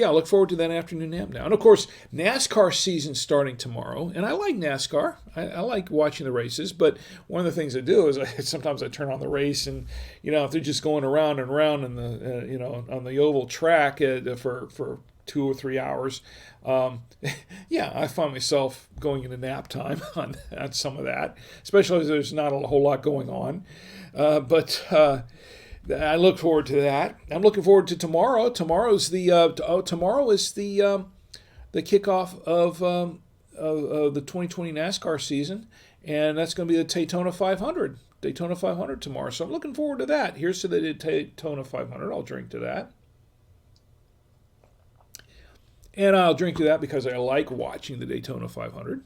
look forward to that afternoon nap now. And of course, NASCAR season's starting tomorrow, and I like NASCAR. I like watching the races, but one of the things I do is sometimes I turn on the race, and if they're just going around and around in the on the oval track for 2 or 3 hours, I find myself going into nap time on some of that, especially if there's not a whole lot going on. But I look forward to that. I'm looking forward to tomorrow. Tomorrow is the kickoff of the 2020 NASCAR season, and that's going to be the Daytona 500. Daytona 500 tomorrow. So I'm looking forward to that. Here's to the Daytona 500. I'll drink to that. And I'll drink to that because I like watching the Daytona 500.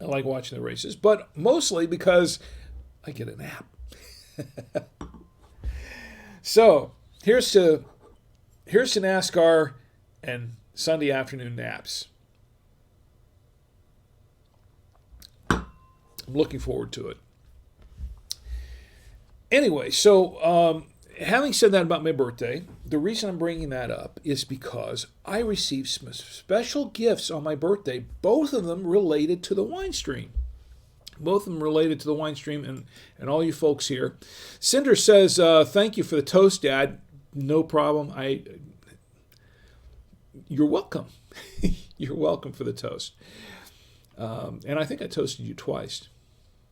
I like watching the races, but mostly because I get a nap. So here's to NASCAR and Sunday afternoon naps. I'm looking forward to it. Anyway, so having said that about my birthday, the reason I'm bringing that up is because I received some special gifts on my birthday, both of them related to the wine stream. Both of them related to the wine stream and all you folks here. Cinder says, thank you for the toast, Dad. No problem. You're welcome. You're welcome for the toast. And I think I toasted you twice.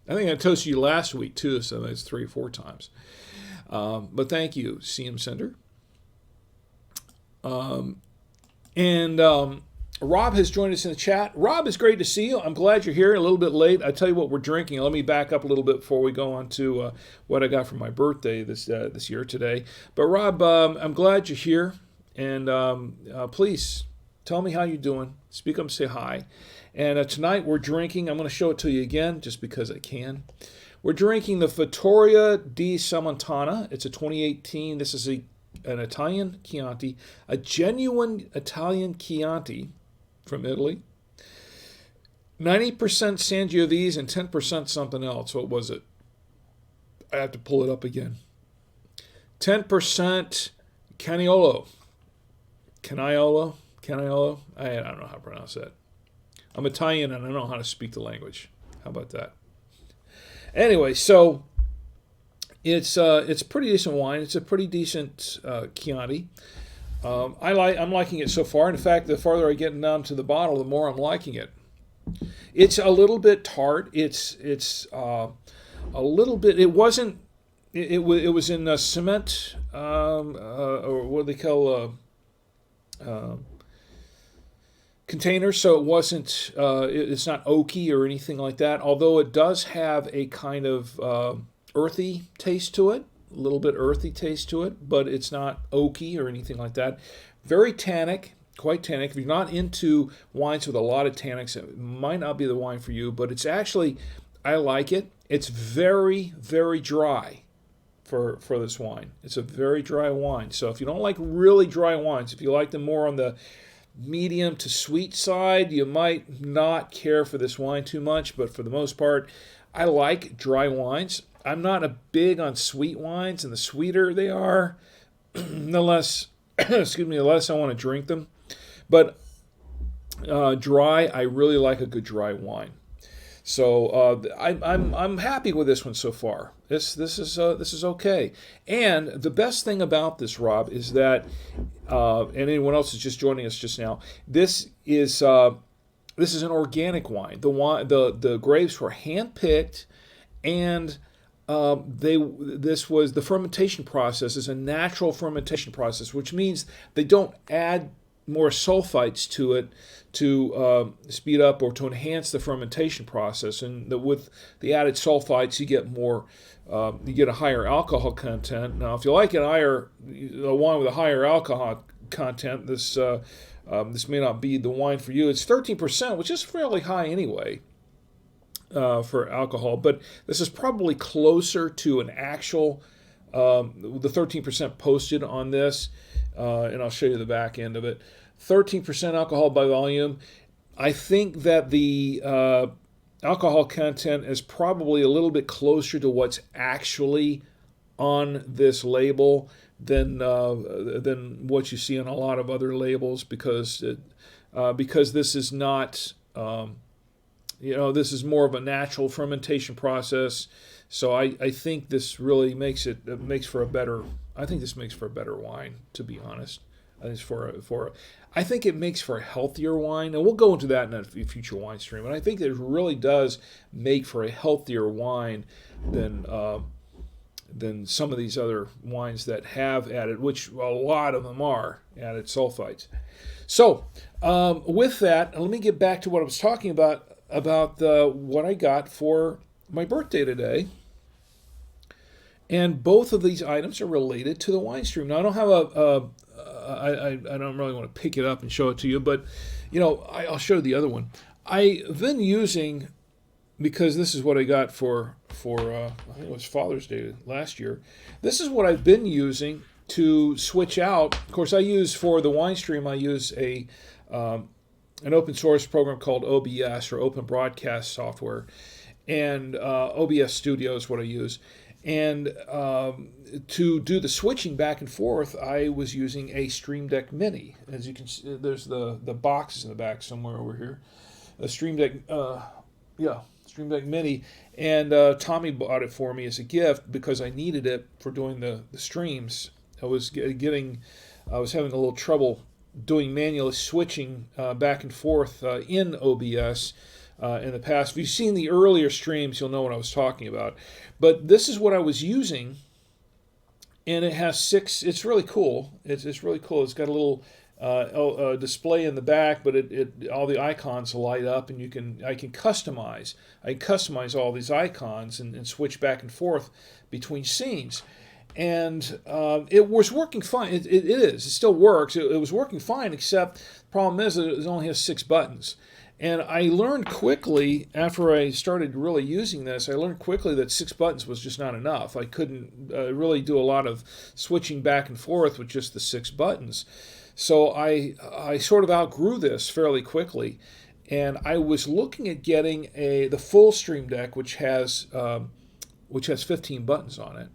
I think I toasted you last week, too, so that's 3 or 4 times. But thank you, CM Cinder. Rob has joined us in the chat. Rob, it's great to see you. I'm glad you're here. A little bit late. I tell you what we're drinking. Let me back up a little bit before we go on to what I got for my birthday this year today. But Rob, I'm glad you're here, and please tell me how you're doing. Speak up and say hi. And tonight we're drinking. I'm going to show it to you again just because I can. We're drinking the Fattoria di Sammontana. It's a 2018. This is an Italian Chianti, a genuine Italian Chianti from Italy. 90% Sangiovese and 10% something else. What was it? I have to pull it up again. 10% Caniolo. Caniolo. I don't know how to pronounce that. I'm Italian and I don't know how to speak the language. How about that? Anyway, so it's a pretty decent wine. It's a pretty decent Chianti. I'm liking it so far. In fact, the farther I get down to the bottle, the more I'm liking it. It's a little bit tart. It's a little bit. It wasn't. It was in a cement or what do they call container, so it wasn't. It's not oaky or anything like that. Although it does have a kind of earthy taste to it, a little bit earthy taste to it, but it's not oaky or anything like that. Very tannic, quite tannic. If you're not into wines with a lot of tannics, it might not be the wine for you, but it's actually, I like it. It's very, very dry for this wine. It's a very dry wine. So if you don't like really dry wines, if you like them more on the medium to sweet side, you might not care for this wine too much, but for the most part, I like dry wines. I'm not a big on sweet wines, and the sweeter they are, the less, excuse me, the less I want to drink them. But dry, I really like a good dry wine. So I'm happy with this one so far. This is okay. And the best thing about this, Rob, is that and anyone else is just joining us just now. This is an organic wine. The grapes were handpicked, and the fermentation process is a natural fermentation process, which means they don't add more sulfites to it to speed up or to enhance the fermentation process. And with the added sulfites, you get more, you get a higher alcohol content. Now, if you like a wine with a higher alcohol content, this may not be the wine for you. It's 13%, which is fairly high anyway. For alcohol, but this is probably closer to an actual, the 13% posted on this, and I'll show you the back end of it. 13% alcohol by volume. I think that the alcohol content is probably a little bit closer to what's actually on this label than what you see on a lot of other labels, because this is not. This is more of a natural fermentation process, so I think this really makes for a better. I think this makes for a better wine, to be honest. I think it makes for a healthier wine, and we'll go into that in a future wine stream. And I think it really does make for a healthier wine than some of these other wines that have added, which a lot of them are added sulfites. So with that, let me get back to what I was talking about what I got for my birthday today. And both of these items are related to the wine stream. Now, I don't have I don't really want to pick it up and show it to you, but I'll show the other one. I've been using, because this is what I got for I think it was Father's Day last year. This is what I've been using to switch out. Of course, I use for the wine stream. I use an open source program called OBS, or Open Broadcast Software, and OBS Studio is what I use. And to do the switching back and forth, I was using a Stream Deck Mini. As you can see, there's the boxes in the back somewhere over here. A Stream Deck, Stream Deck Mini, and Tommy bought it for me as a gift because I needed it for doing the streams. I was having a little trouble doing manual switching back and forth in OBS in the past. If you've seen the earlier streams, you'll know what I was talking about. But this is what I was using, and it has 6. It's really cool. It's really cool. It's got a little display in the back, but it all the icons light up, and I can customize. I customize all these icons and switch back and forth between scenes. And it was working fine. It is. It still works. It was working fine, except the problem is that it only has 6 buttons. And I learned quickly, after I started really using this, that 6 buttons was just not enough. I couldn't really do a lot of switching back and forth with just the 6 buttons. So I sort of outgrew this fairly quickly. And I was looking at getting the full Stream Deck, which has 15 buttons on it.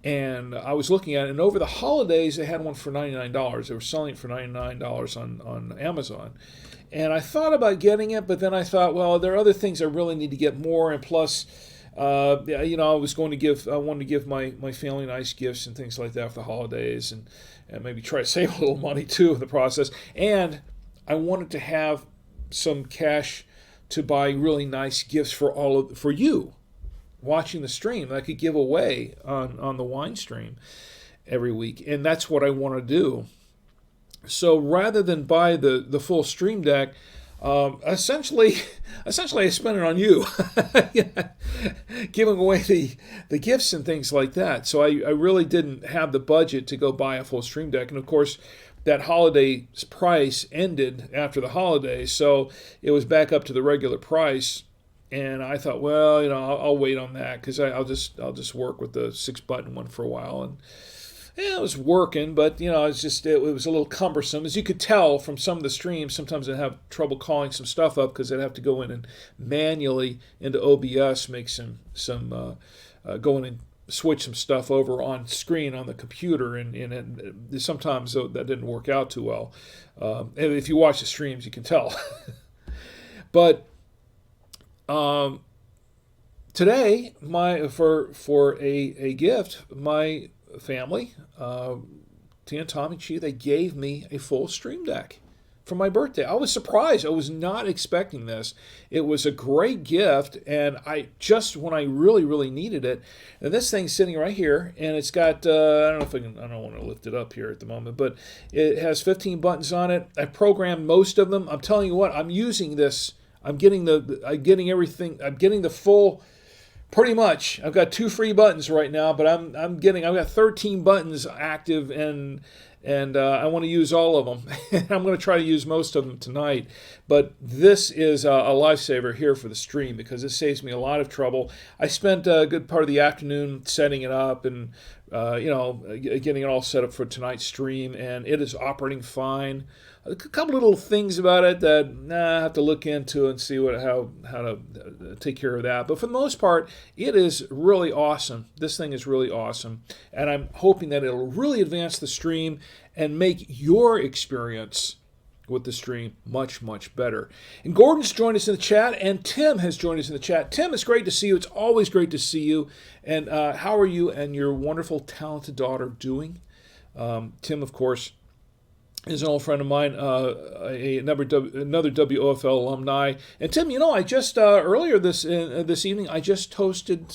And I was looking at it, and over the holidays, they had one for $99. They were selling it for $99 on Amazon. And I thought about getting it, but then I thought, well, there are other things I really need to get more, and plus, I wanted to give my family nice gifts and things like that for the holidays, and maybe try to save a little money too in the process. And I wanted to have some cash to buy really nice gifts for you watching the stream that I could give away on the wine stream every week. And that's what I want to do. So rather than buy the full stream deck, essentially I spent it on you, giving away the gifts and things like that. So I really didn't have the budget to go buy a full stream deck. And of course, that holiday price ended after the holidays, so it was back up to the regular price. And I thought, well, I'll wait on that because I'll just work with the 6-button one for a while. And yeah, it was working, but it was a little cumbersome. As you could tell from some of the streams, sometimes I'd have trouble calling some stuff up because I'd have to go in and manually into OBS make some go in and switch some stuff over on screen on the computer, and sometimes that didn't work out too well. And if you watch the streams, you can tell. But today, for a gift, my family, Tia and Tommy Chi, they gave me a full stream deck for my birthday. I was surprised. I was not expecting this. It was a great gift, and when I really, really needed it. And this thing's sitting right here, and it's got, I don't want to lift it up here at the moment, but it has 15 buttons on it. I programmed most of them. I'm telling you what, I'm using this. I'm getting everything. I'm getting the full. Pretty much. I've got 2 free buttons right now, but I've got 13 buttons active, and I want to use all of them. I'm going to try to use most of them tonight. But this is a lifesaver here for the stream because it saves me a lot of trouble. I spent a good part of the afternoon setting it up and getting it all set up for tonight's stream, and it is operating fine. A couple little things about it that I have to look into and see how to take care of that. But for the most part, it is really awesome. This thing is really awesome. And I'm hoping that it'll really advance the stream and make your experience with the stream much, much better. And Gordon's joined us in the chat, and Tim has joined us in the chat. Tim, it's great to see you. It's always great to see you. And how are you and your wonderful, talented daughter doing? Tim, of course, is an old friend of mine, another WOFL alumni. And Tim, I just earlier this evening, I just toasted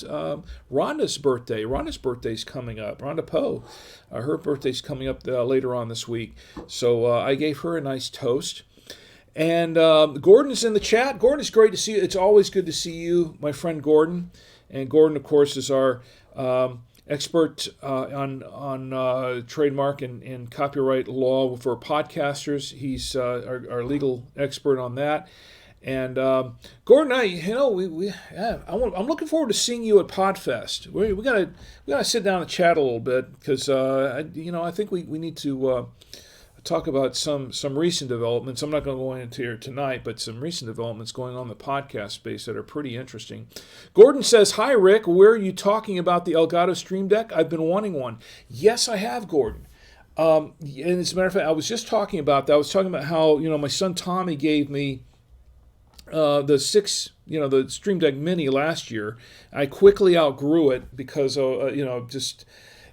Rhonda's birthday. Rhonda's birthday's coming up. Rhonda Poe, her birthday's coming up later on this week. So I gave her a nice toast. And Gordon's in the chat. Gordon, it's great to see you. It's always good to see you, my friend Gordon. And Gordon, of course, is our expert on trademark and copyright law for podcasters. He's our legal expert on that. And Gordon, I'm looking forward to seeing you at Podfest. We gotta sit down and chat a little bit because I think we need to talk about some recent developments. I'm not going to go into here tonight, but some recent developments going on in the podcast space that are pretty interesting. Gordon says, "Hi, Rick. Where are you talking about the Elgato Stream Deck? I've been wanting one." Yes, I have, Gordon. And as a matter of fact, I was just talking about that. I was talking about how my son Tommy gave me the Stream Deck Mini last year. I quickly outgrew it because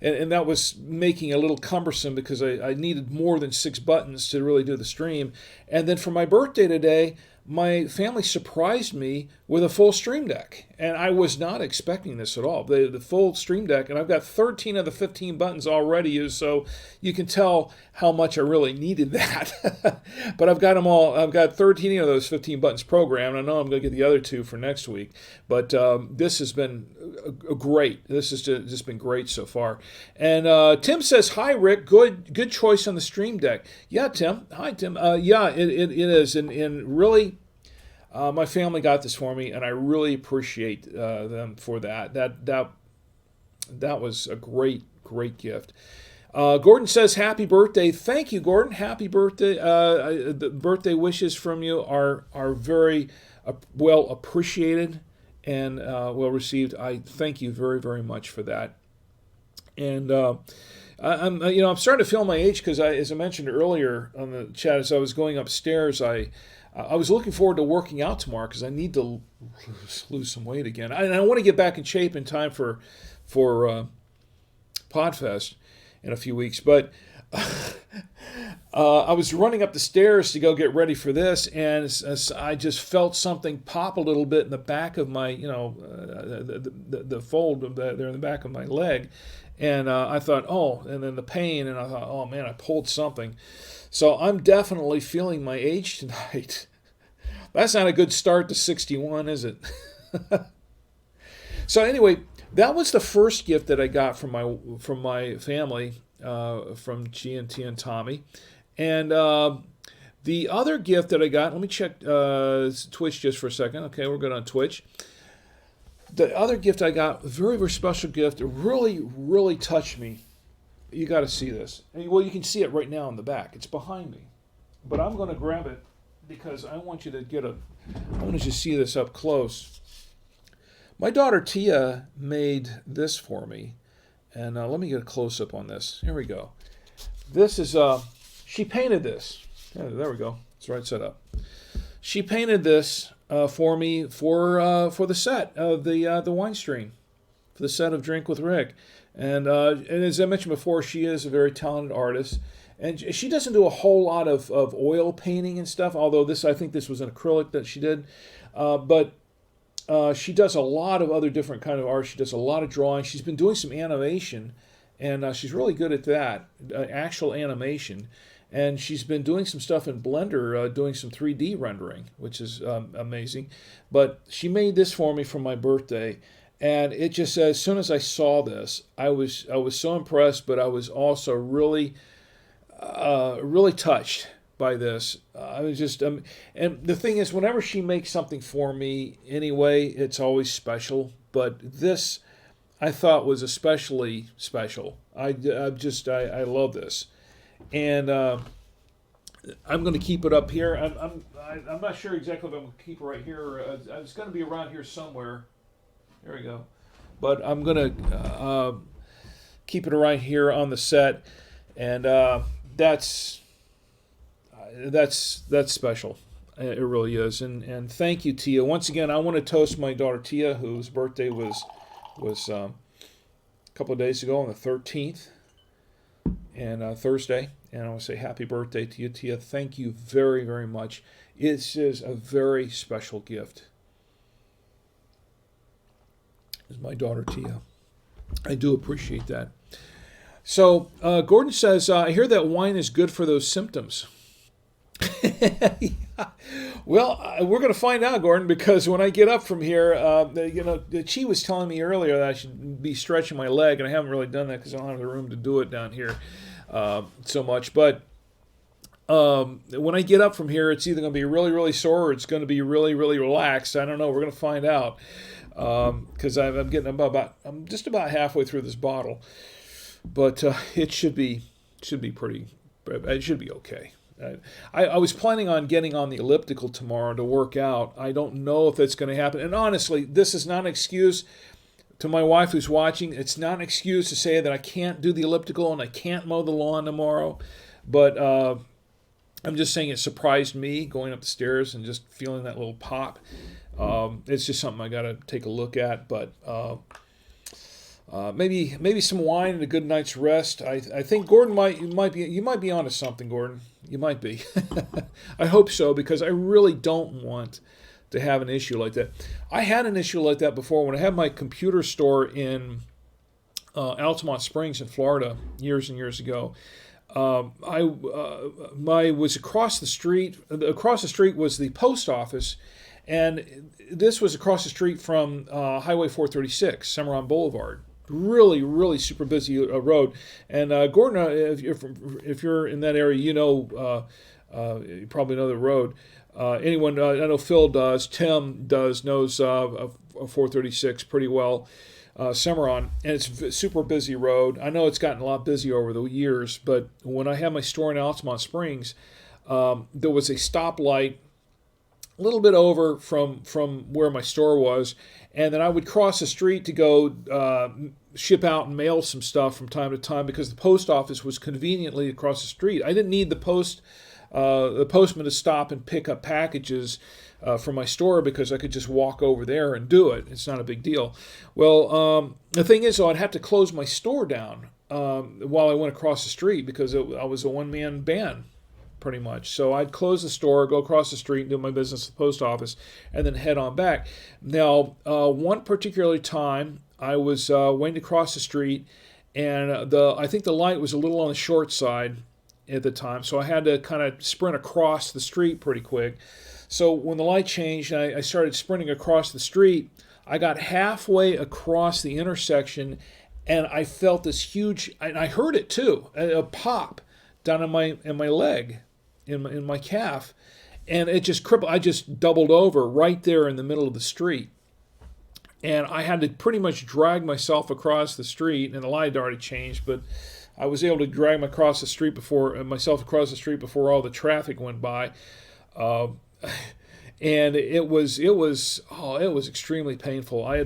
And that was making it a little cumbersome because I needed more than 6 buttons to really do the stream. And then for my birthday today, my family surprised me with a full Stream Deck. And I was not expecting this at all. The full Stream Deck, and I've got 13 of the 15 buttons already used, so you can tell how much I really needed that. But I've got them all. I've got 13 of those 15 buttons programmed. I know I'm going to get the other 2 for next week. But this has been great. This has just been great so far. And Tim says, "Hi, Rick. Good choice on the Stream Deck." Yeah, Tim. Hi, Tim. Yeah, it is. And really, my family got this for me, and I really appreciate them for that. That was a great gift. Gordon says, "Happy birthday." Thank you, Gordon. Happy birthday. The birthday wishes from you are very well appreciated and well received. I thank you very, very much for that. And I'm starting to feel my age because as I mentioned earlier on the chat, as I was going upstairs, I was looking forward to working out tomorrow because I need to lose some weight again. I want to get back in shape in time for Podfest in a few weeks. But I was running up the stairs to go get ready for this, and I just felt something pop a little bit in the back of my, the fold there in the back of my leg. And I thought, oh, and then the pain, and I thought, oh man, I pulled something. So I'm definitely feeling my age tonight. That's not a good start to 61, is it? So anyway, that was the first gift that I got from my family, from Chianti and Tommy. And the other gift that I got, let me check Twitch just for a second. Okay, we're good on Twitch. The other gift I got, a very, very special gift, it really, really touched me. You got to see this. Well, you can see it right now in the back. It's behind me. But I'm going to grab it because I want you to I want you to see this up close. My daughter Tia made this for me. And let me get a close-up on this. Here we go. This is, she painted this. Yeah, there we go. It's right set up. She painted this for me for the set of the wine stream, for the set of Drink with Rick. And as I mentioned before, she is a very talented artist. And she doesn't do a whole lot of oil painting and stuff, although I think this was an acrylic that she did. But she does a lot of other different kind of art. She does a lot of drawing. She's been doing some animation, and she's really good at that, actual animation. And she's been doing some stuff in Blender, doing some 3D rendering, which is amazing. But she made this for me for my birthday, and it just, as soon as I saw this, I was so impressed, but I was also really, really touched by this. I was just, and the thing is, whenever she makes something for me anyway, it's always special. But this, I thought, was especially special. I love this. And I'm going to keep it up here. I'm not sure exactly if I'm going to keep it right here. It's going to be around here somewhere. There we go. But I'm going to keep it right here on the set, and that's special. It really is. And thank you, Tia. Once again, I want to toast my daughter Tia, whose birthday was a couple of days ago on the 13th. And Thursday, and I want to say happy birthday to you, Tia. Thank you very, very much. It is a very special gift. This is my daughter, Tia. I do appreciate that. So Gordon says, I hear that wine is good for those symptoms. Yeah. Well, we're going to find out, Gordon, because when I get up from here, Chi was telling me earlier that I should be stretching my leg, and I haven't really done that because I don't have the room to do it down here so much. But when I get up from here, it's either going to be really, really sore or it's going to be really, really relaxed. I don't know. We're going to find out because I'm just about halfway through this bottle, but it should be pretty. It should be okay. I was planning on getting on the elliptical tomorrow to work out. I don't know if that's going to happen. And honestly, this is not an excuse to my wife who's watching. It's not an excuse to say that I can't do the elliptical and I can't mow the lawn tomorrow. But I'm just saying it surprised me going up the stairs and just feeling that little pop. It's just something I got to take a look at. But maybe some wine and a good night's rest. I think Gordon you might be onto something, Gordon. You might be. I hope so, because I really don't want to have an issue like that. I had an issue like that before when I had my computer store in Altamont Springs in Florida years and years ago. I was across the street. Across the street was the post office, and this was across the street from Highway 436, Cimarron Boulevard. Really, really super busy road. And Gordon, if you're in that area, you probably know the road. Anyone, I know Phil does, Tim knows 436 pretty well. Cimarron, and it's a super busy road. I know it's gotten a lot busier over the years, but when I had my store in Altamont Springs, there was a stoplight a little bit over from where my store was, and then I would cross the street to go ship out and mail some stuff from time to time because the post office was conveniently across the street. I didn't need the postman to stop and pick up packages from my store because I could just walk over there and do it. It's not a big deal. Well, the thing is, though, I'd have to close my store down while I went across the street because I was a one-man band, pretty much. So I'd close the store, go across the street, do my business at the post office, and then head on back. Now, one particular time, I was waiting to cross the street, and I think the light was a little on the short side at the time, so I had to kind of sprint across the street pretty quick. So when the light changed, I started sprinting across the street. I got halfway across the intersection, and I felt this huge, and I heard it too, a pop down in my leg, in my calf, and it just crippled. I just doubled over right there in the middle of the street. And I had to pretty much drag myself across the street, and the light had already changed, but I was able to drag myself across the street before all the traffic went by, and it was extremely painful. I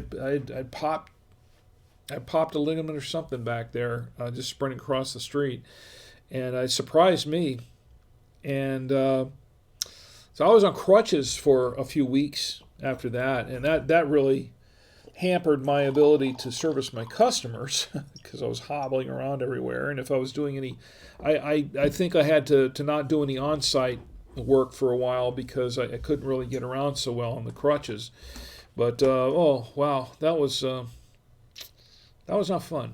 popped a ligament or something back there just sprinting across the street, and it surprised me. And so I was on crutches for a few weeks after that, and that really hampered my ability to service my customers because I was hobbling around everywhere. And if I was doing any, I think I had to not do any on-site work for a while because I couldn't really get around so well on the crutches. But oh wow, that was not fun.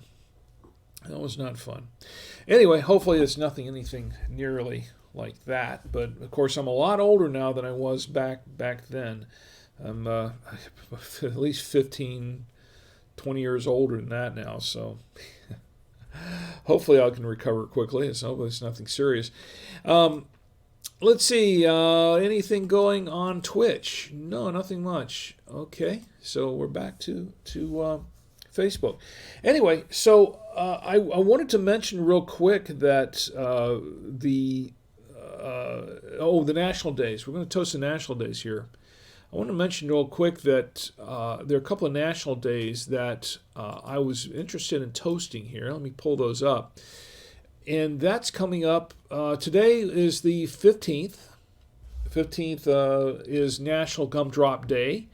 That was not fun. Anyway, hopefully it's anything nearly like that. But of course, I'm a lot older now than I was back then. I'm at least 15, 20 years older than that now, so hopefully I can recover quickly. Hopefully it's nothing serious. Let's see, anything going on Twitch? No, nothing much. Okay, so we're back to Facebook. Anyway, so I wanted to mention real quick that the National Days. We're going to toast the National Days here. I want to mention real quick that there are a couple of national days that I was interested in toasting here. Let me pull those up. And that's coming up. Today is the 15th. The 15th is National Gumdrop Day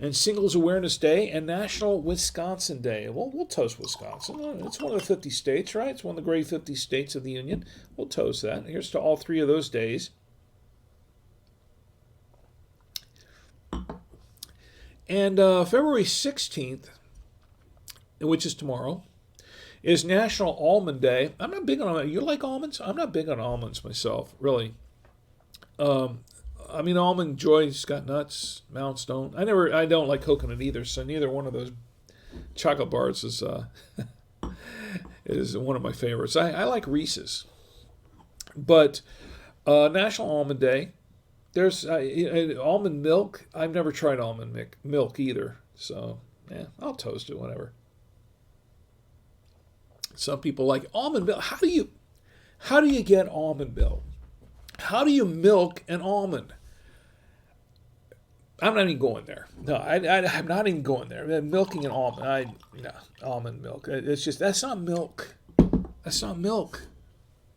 and Singles Awareness Day and National Wisconsin Day. Well, we'll toast Wisconsin. It's one of the 50 states, right? It's one of the great 50 states of the Union. We'll toast that. Here's to all three of those days. And February 16th, which is tomorrow, is National Almond Day. I'm not big on almonds. You like almonds? I'm not big on almonds myself, really. Almond Joy's got nuts. Mounds don't. I don't like coconut either, so neither one of those chocolate bars is is one of my favorites. I like Reese's. But National Almond Day. There's almond milk. I've never tried almond milk either. So, yeah, I'll toast it, whatever. Some people like almond milk. How do you get almond milk? How do you milk an almond? I'm not even going there. No, I'm not even going there. Milking an almond. Almond milk. It's just, that's not milk. That's not milk.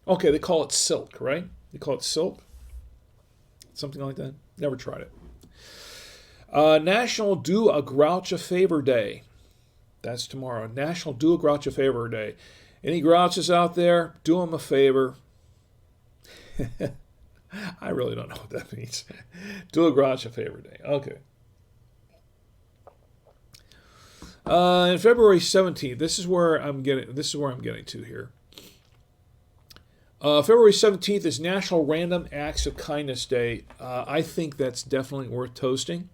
Okay, they call it silk, right? They call it silk. Something like that. Never tried it. National Do a Grouch a Favor Day. That's tomorrow. National Do a Grouch a Favor Day. Any grouches out there? Do them a favor. I really don't know what that means. Do a grouch a favor day. Okay. And February 17th. This is where I'm getting to here. February 17th is National Random Acts of Kindness Day. I think that's definitely worth toasting.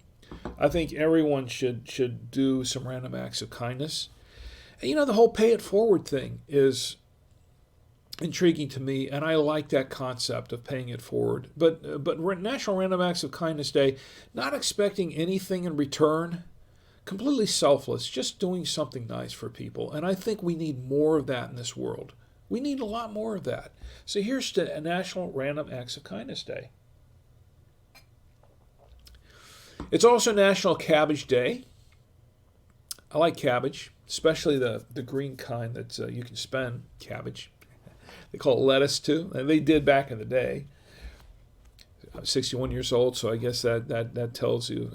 I think everyone should do some random acts of kindness. And, the whole pay it forward thing is intriguing to me, and I like that concept of paying it forward. But National Random Acts of Kindness Day, not expecting anything in return, completely selfless, just doing something nice for people. And I think we need more of that in this world. We need a lot more of that. So here's to National Random Acts of Kindness Day. It's also National Cabbage Day. I like cabbage, especially the green kind that you can spend cabbage. They call it lettuce too. And they did back in the day. I'm 61 years old, so I guess that tells you.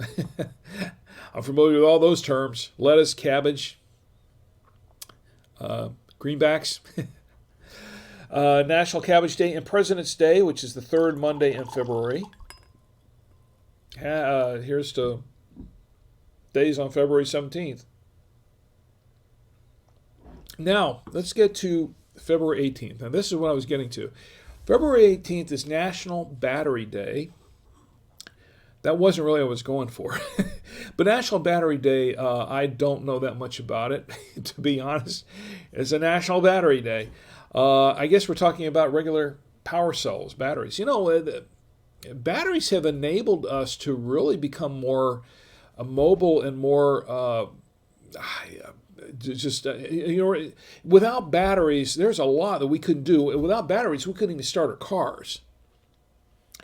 I'm familiar with all those terms: lettuce, cabbage, greenbacks. National Cabbage Day and President's Day, which is the third Monday in February. Here's to days on February 17th. Now, let's get to February 18th. Now, this is what I was getting to. February 18th is National Battery Day. That wasn't really what I was going for. But National Battery Day, I don't know that much about it, to be honest. It's a National Battery Day. I guess we're talking about regular power cells, batteries. You know, batteries have enabled us to really become more mobile and more without batteries, there's a lot that we couldn't do. Without batteries, we couldn't even start our cars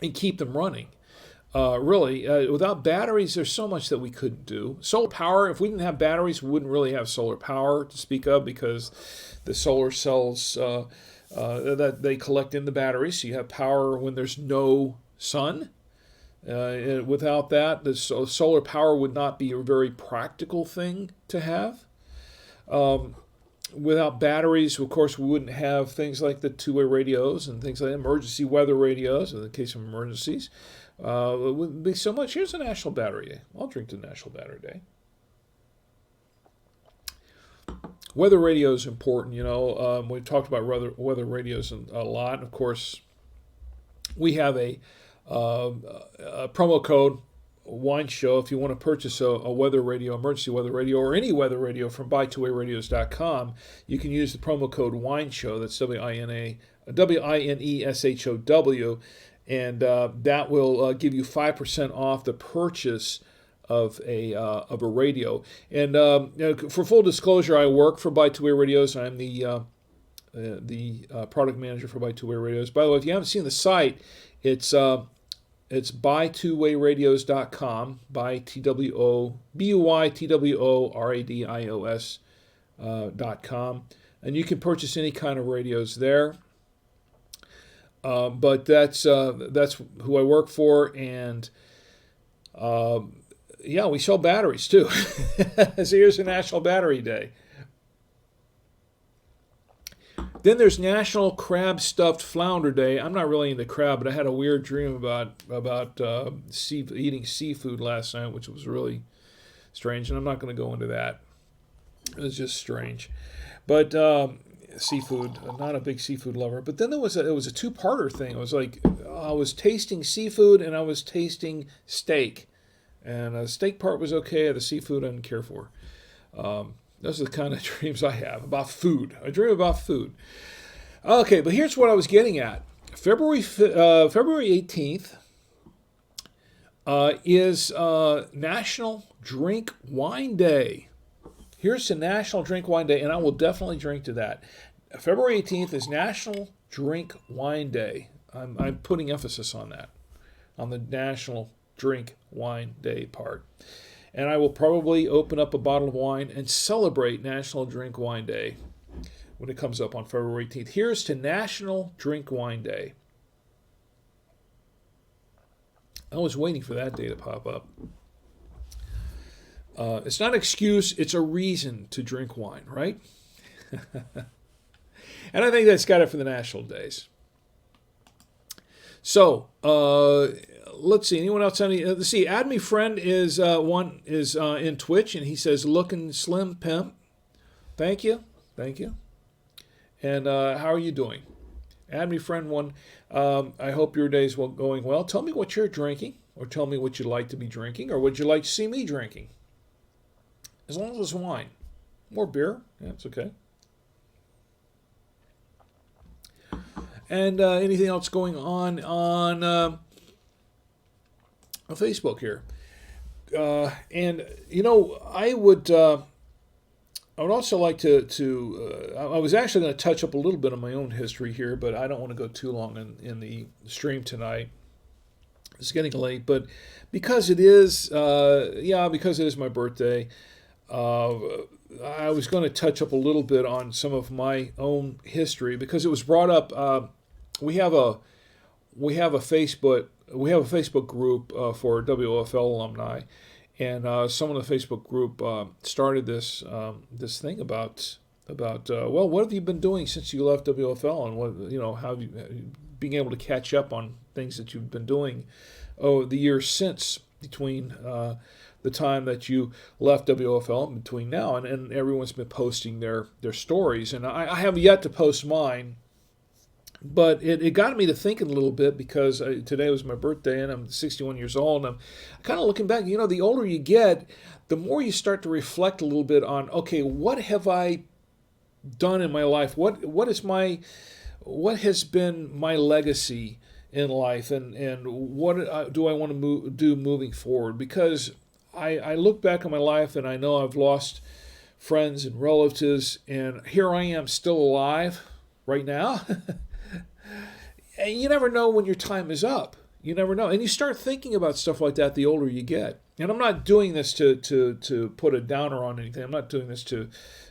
and keep them running. Without batteries, there's so much that we couldn't do. Solar power, if we didn't have batteries, we wouldn't really have solar power to speak of, because the solar cells that they collect in the batteries, so you have power when there's no sun. Without that, the solar power would not be a very practical thing to have. Without batteries, of course, we wouldn't have things like the two-way radios and things like emergency weather radios in the case of emergencies. It wouldn't be so much. Here's a National Battery Day. I'll drink to National Battery Day. Weather radio is important. You know, we've talked about weather radios a lot. Of course, we have a promo code Wine Show. If you want to purchase a weather radio, emergency weather radio, or any weather radio from buy2wayradios.com, you can use the promo code Wine Show. That's WINESHOW, and that will give you 5% off the purchase of a radio. And for full disclosure, I work for Buy2Way Radios. I'm the product manager for Buy2Way Radios. By the way, if you haven't seen the site, it's buy2wayradios.com, BUYTWORADIOS.com, and you can purchase any kind of radios there. But that's who I work for, and we sell batteries too. So here's a National Battery Day. Then there's National Crab Stuffed Flounder Day. I'm not really into crab, but I had a weird dream about eating seafood last night, which was really strange, and I'm not going to go into that. It was just strange. But seafood, I'm not a big seafood lover. But then it was a two-parter thing. It was like I was tasting seafood and I was tasting steak. And the steak part was okay. The seafood I didn't care for. Those are the kind of dreams I have about food. I dream about food. Okay, but here's what I was getting at. February 18th is National Drink Wine Day. Here's the National Drink Wine Day, and I will definitely drink to that. February 18th is National Drink Wine Day. I'm putting emphasis on that, on the National Drink Wine Day part. And I will probably open up a bottle of wine and celebrate National Drink Wine Day when it comes up on February 18th. Here's to National Drink Wine Day. I was waiting for that day to pop up. It's not an excuse, it's a reason to drink wine, right? And I think that's got it for the national days. So, let's see. Anyone else? Let's see. Add Me Friend is in Twitch, and he says, "Looking slim, pimp." Thank you. And how are you doing? Add Me Friend 1. I hope your day's going well. Tell me what you're drinking, or tell me what you'd like to be drinking, or would you like to see me drinking? As long as it's wine. More beer. Yeah, it's okay. And anything else going on Facebook here? And you know, I would also like to I was actually going to touch up a little bit on my own history here, but I don't want to go too long in the stream tonight. It's getting late, but because it is, because it is my birthday, uh, I was going to touch up a little bit on some of my own history because it was brought up. We have a we have a Facebook group for WFL alumni, and someone in the Facebook group started this thing about well, what have you been doing since you left WFL, and how have you being able to catch up on things that you've been doing the years since between the time that you left WFL and between now, and everyone's been posting their stories, and I have yet to post mine. But it got me to thinking a little bit because today was my birthday and I'm 61 years old, and I'm kind of looking back. The older you get, the more you start to reflect a little bit on, okay, what have I done in my life? What has been my legacy in life, and what do I want to do moving forward? Because I look back on my life and I know I've lost friends and relatives, and here I am still alive right now. And you never know when your time is up. You never know. And you start thinking about stuff like that the older you get. And I'm not doing this to put a downer on anything. I'm not doing this to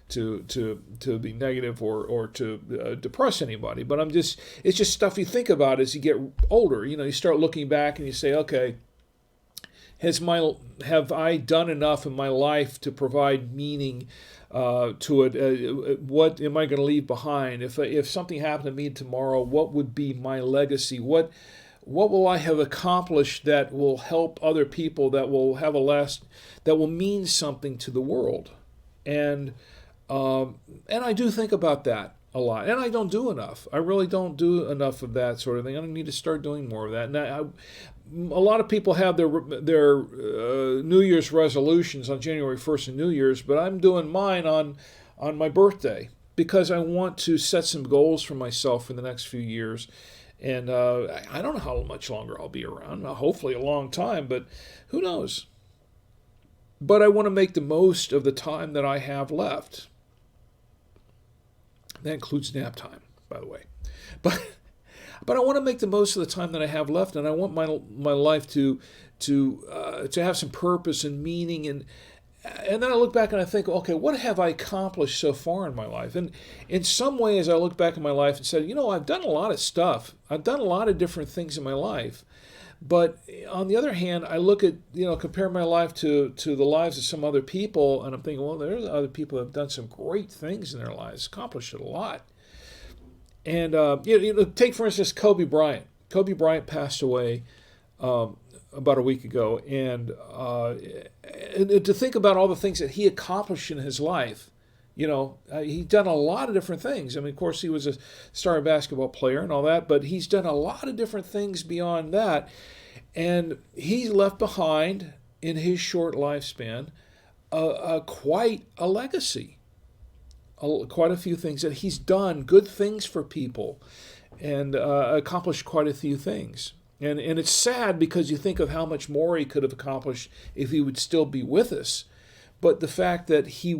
be negative or to depress anybody. But it's just stuff you think about as you get older. You start looking back and you say, okay, have I done enough in my life to provide meaning to it? What am I going to leave behind? If something happened to me tomorrow, what would be my legacy? What will I have accomplished that will help other people? That will that will mean something to the world? And I do think about that a lot, and I don't do enough. I really don't do enough of that sort of thing. I need to start doing more of that. And a lot of people have their New Year's resolutions on January 1st and New Year's, but I'm doing mine on my birthday because I want to set some goals for myself for the next few years. And I don't know how much longer I'll be around. Hopefully a long time, but who knows? But I want to make the most of the time that I have left. That includes nap time, by the way. But I want to make the most of the time that I have left, and I want my life to have some purpose and meaning. And then I look back and I think, okay, what have I accomplished so far in my life? And in some ways, I look back in my life and said, I've done a lot of stuff. I've done a lot of different things in my life. But on the other hand, I look at, compare my life to the lives of some other people, and I'm thinking, well, there's other people who have done some great things in their lives, accomplished a lot. And take, for instance, Kobe Bryant. Kobe Bryant passed away about a week ago, and to think about all the things that he accomplished in his life, he's done a lot of different things. I mean, of course, he was a star basketball player and all that, but he's done a lot of different things beyond that. And he left behind, in his short lifespan, quite a legacy. Quite a few things that he's done, good things for people, and accomplished quite a few things. And it's sad because you think of how much more he could have accomplished if he would still be with us. But the fact that he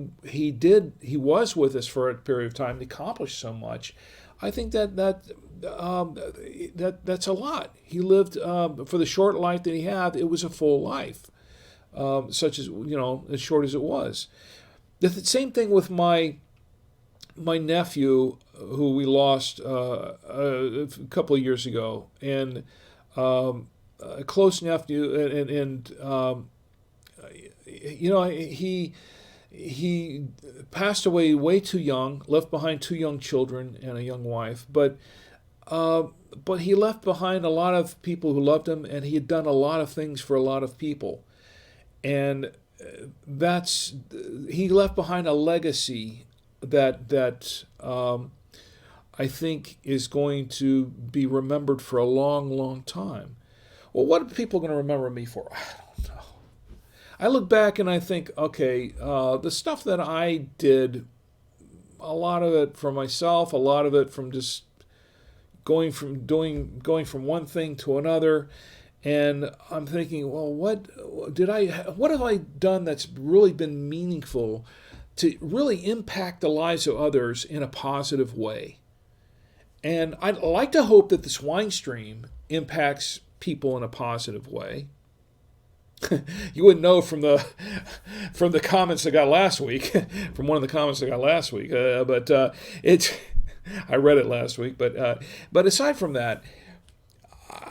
was with us for a period of time, and accomplished so much, I think that's a lot. He lived for the short life that he had. It was a full life, such as as short as it was. The same thing with my nephew, who we lost a couple of years ago, and a close nephew, and he passed away way too young, left behind two young children and a young wife, but he left behind a lot of people who loved him, and he had done a lot of things for a lot of people, and he left behind a legacy that I think is going to be remembered for a long, long time. Well, what are people going to remember me for? I don't know. I look back and I think, okay, the stuff that I did, a lot of it for myself, a lot of it from just going from one thing to another, and I'm thinking, well, what have I done that's really been meaningful to really impact the lives of others in a positive way? And I'd like to hope that this wine stream impacts people in a positive way. You wouldn't know from the comments I got last week, from one of the comments I got last week. But it's I read it last week. But aside from that,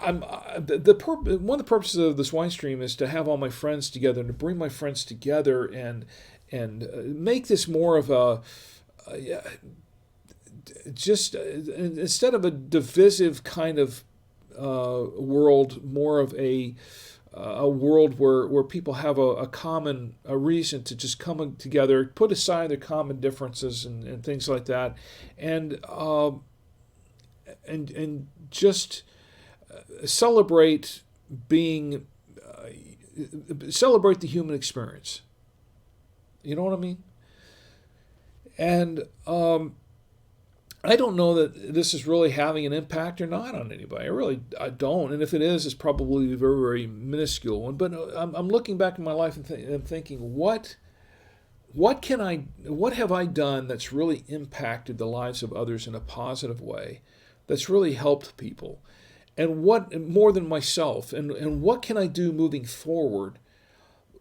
one of the purposes of this wine stream is to have all my friends together and to bring my friends together and make this more of a just instead of a divisive kind of world, more of a world where people have a reason to just come together, put aside their common differences and things like that, and just celebrate celebrate the human experience. You know what I mean? And I don't know that this is really having an impact or not on anybody. I don't. And if it is, it's probably a very, very minuscule one. But I'm looking back in my life and thinking, what have I done that's really impacted the lives of others in a positive way, that's really helped people, and what more than myself, and what can I do moving forward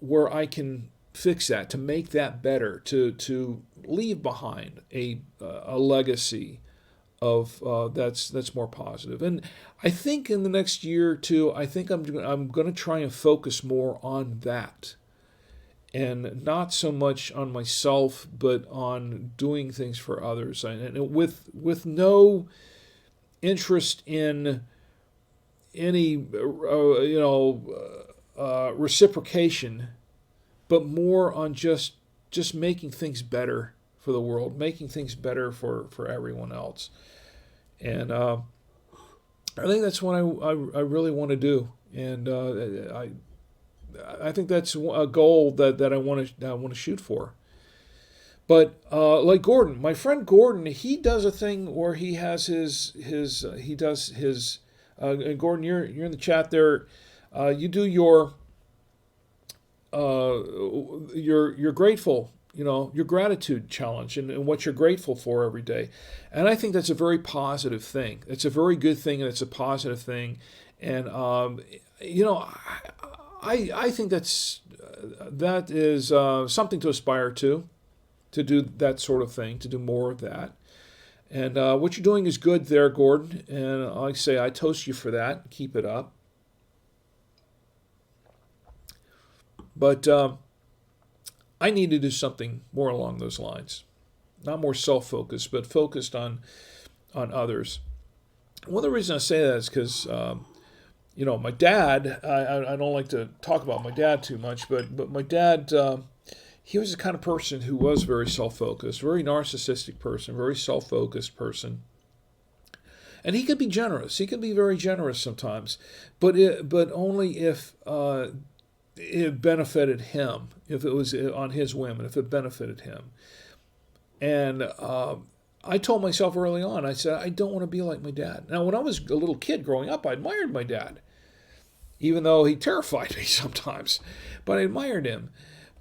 where I can fix that, to make that better, to leave behind a legacy of that's more positive. And I think in the next year or two, I think I'm going to try and focus more on that, and not so much on myself, but on doing things for others, and with no interest in any reciprocation, but more on just making things better for the world, making things better for everyone else. And I think that's what I really want to do. And I think that's a goal that I want to shoot for. But like Gordon, my friend Gordon, he does a thing where he has his Gordon, you're in the chat there. You do your grateful, your gratitude challenge, and what you're grateful for every day. And I think that's a very positive thing. It's a very good thing, and it's a positive thing. And I think that is something to aspire to do that sort of thing, to do more of that. And what you're doing is good there, Gordon. And like I say, I toast you for that. Keep it up. But I need to do something more along those lines. Not more self-focused, but focused on others. One of the reasons I say that is because, my dad, I don't like to talk about my dad too much, but my dad, he was the kind of person who was very self-focused, very narcissistic person, very self-focused person. And he could be generous. He could be very generous sometimes, but only if it benefited him, if it was on his whim, and if it benefited him. And I told myself early on, I said, I don't want to be like my dad. Now, when I was a little kid growing up, I admired my dad, even though he terrified me sometimes. But I admired him.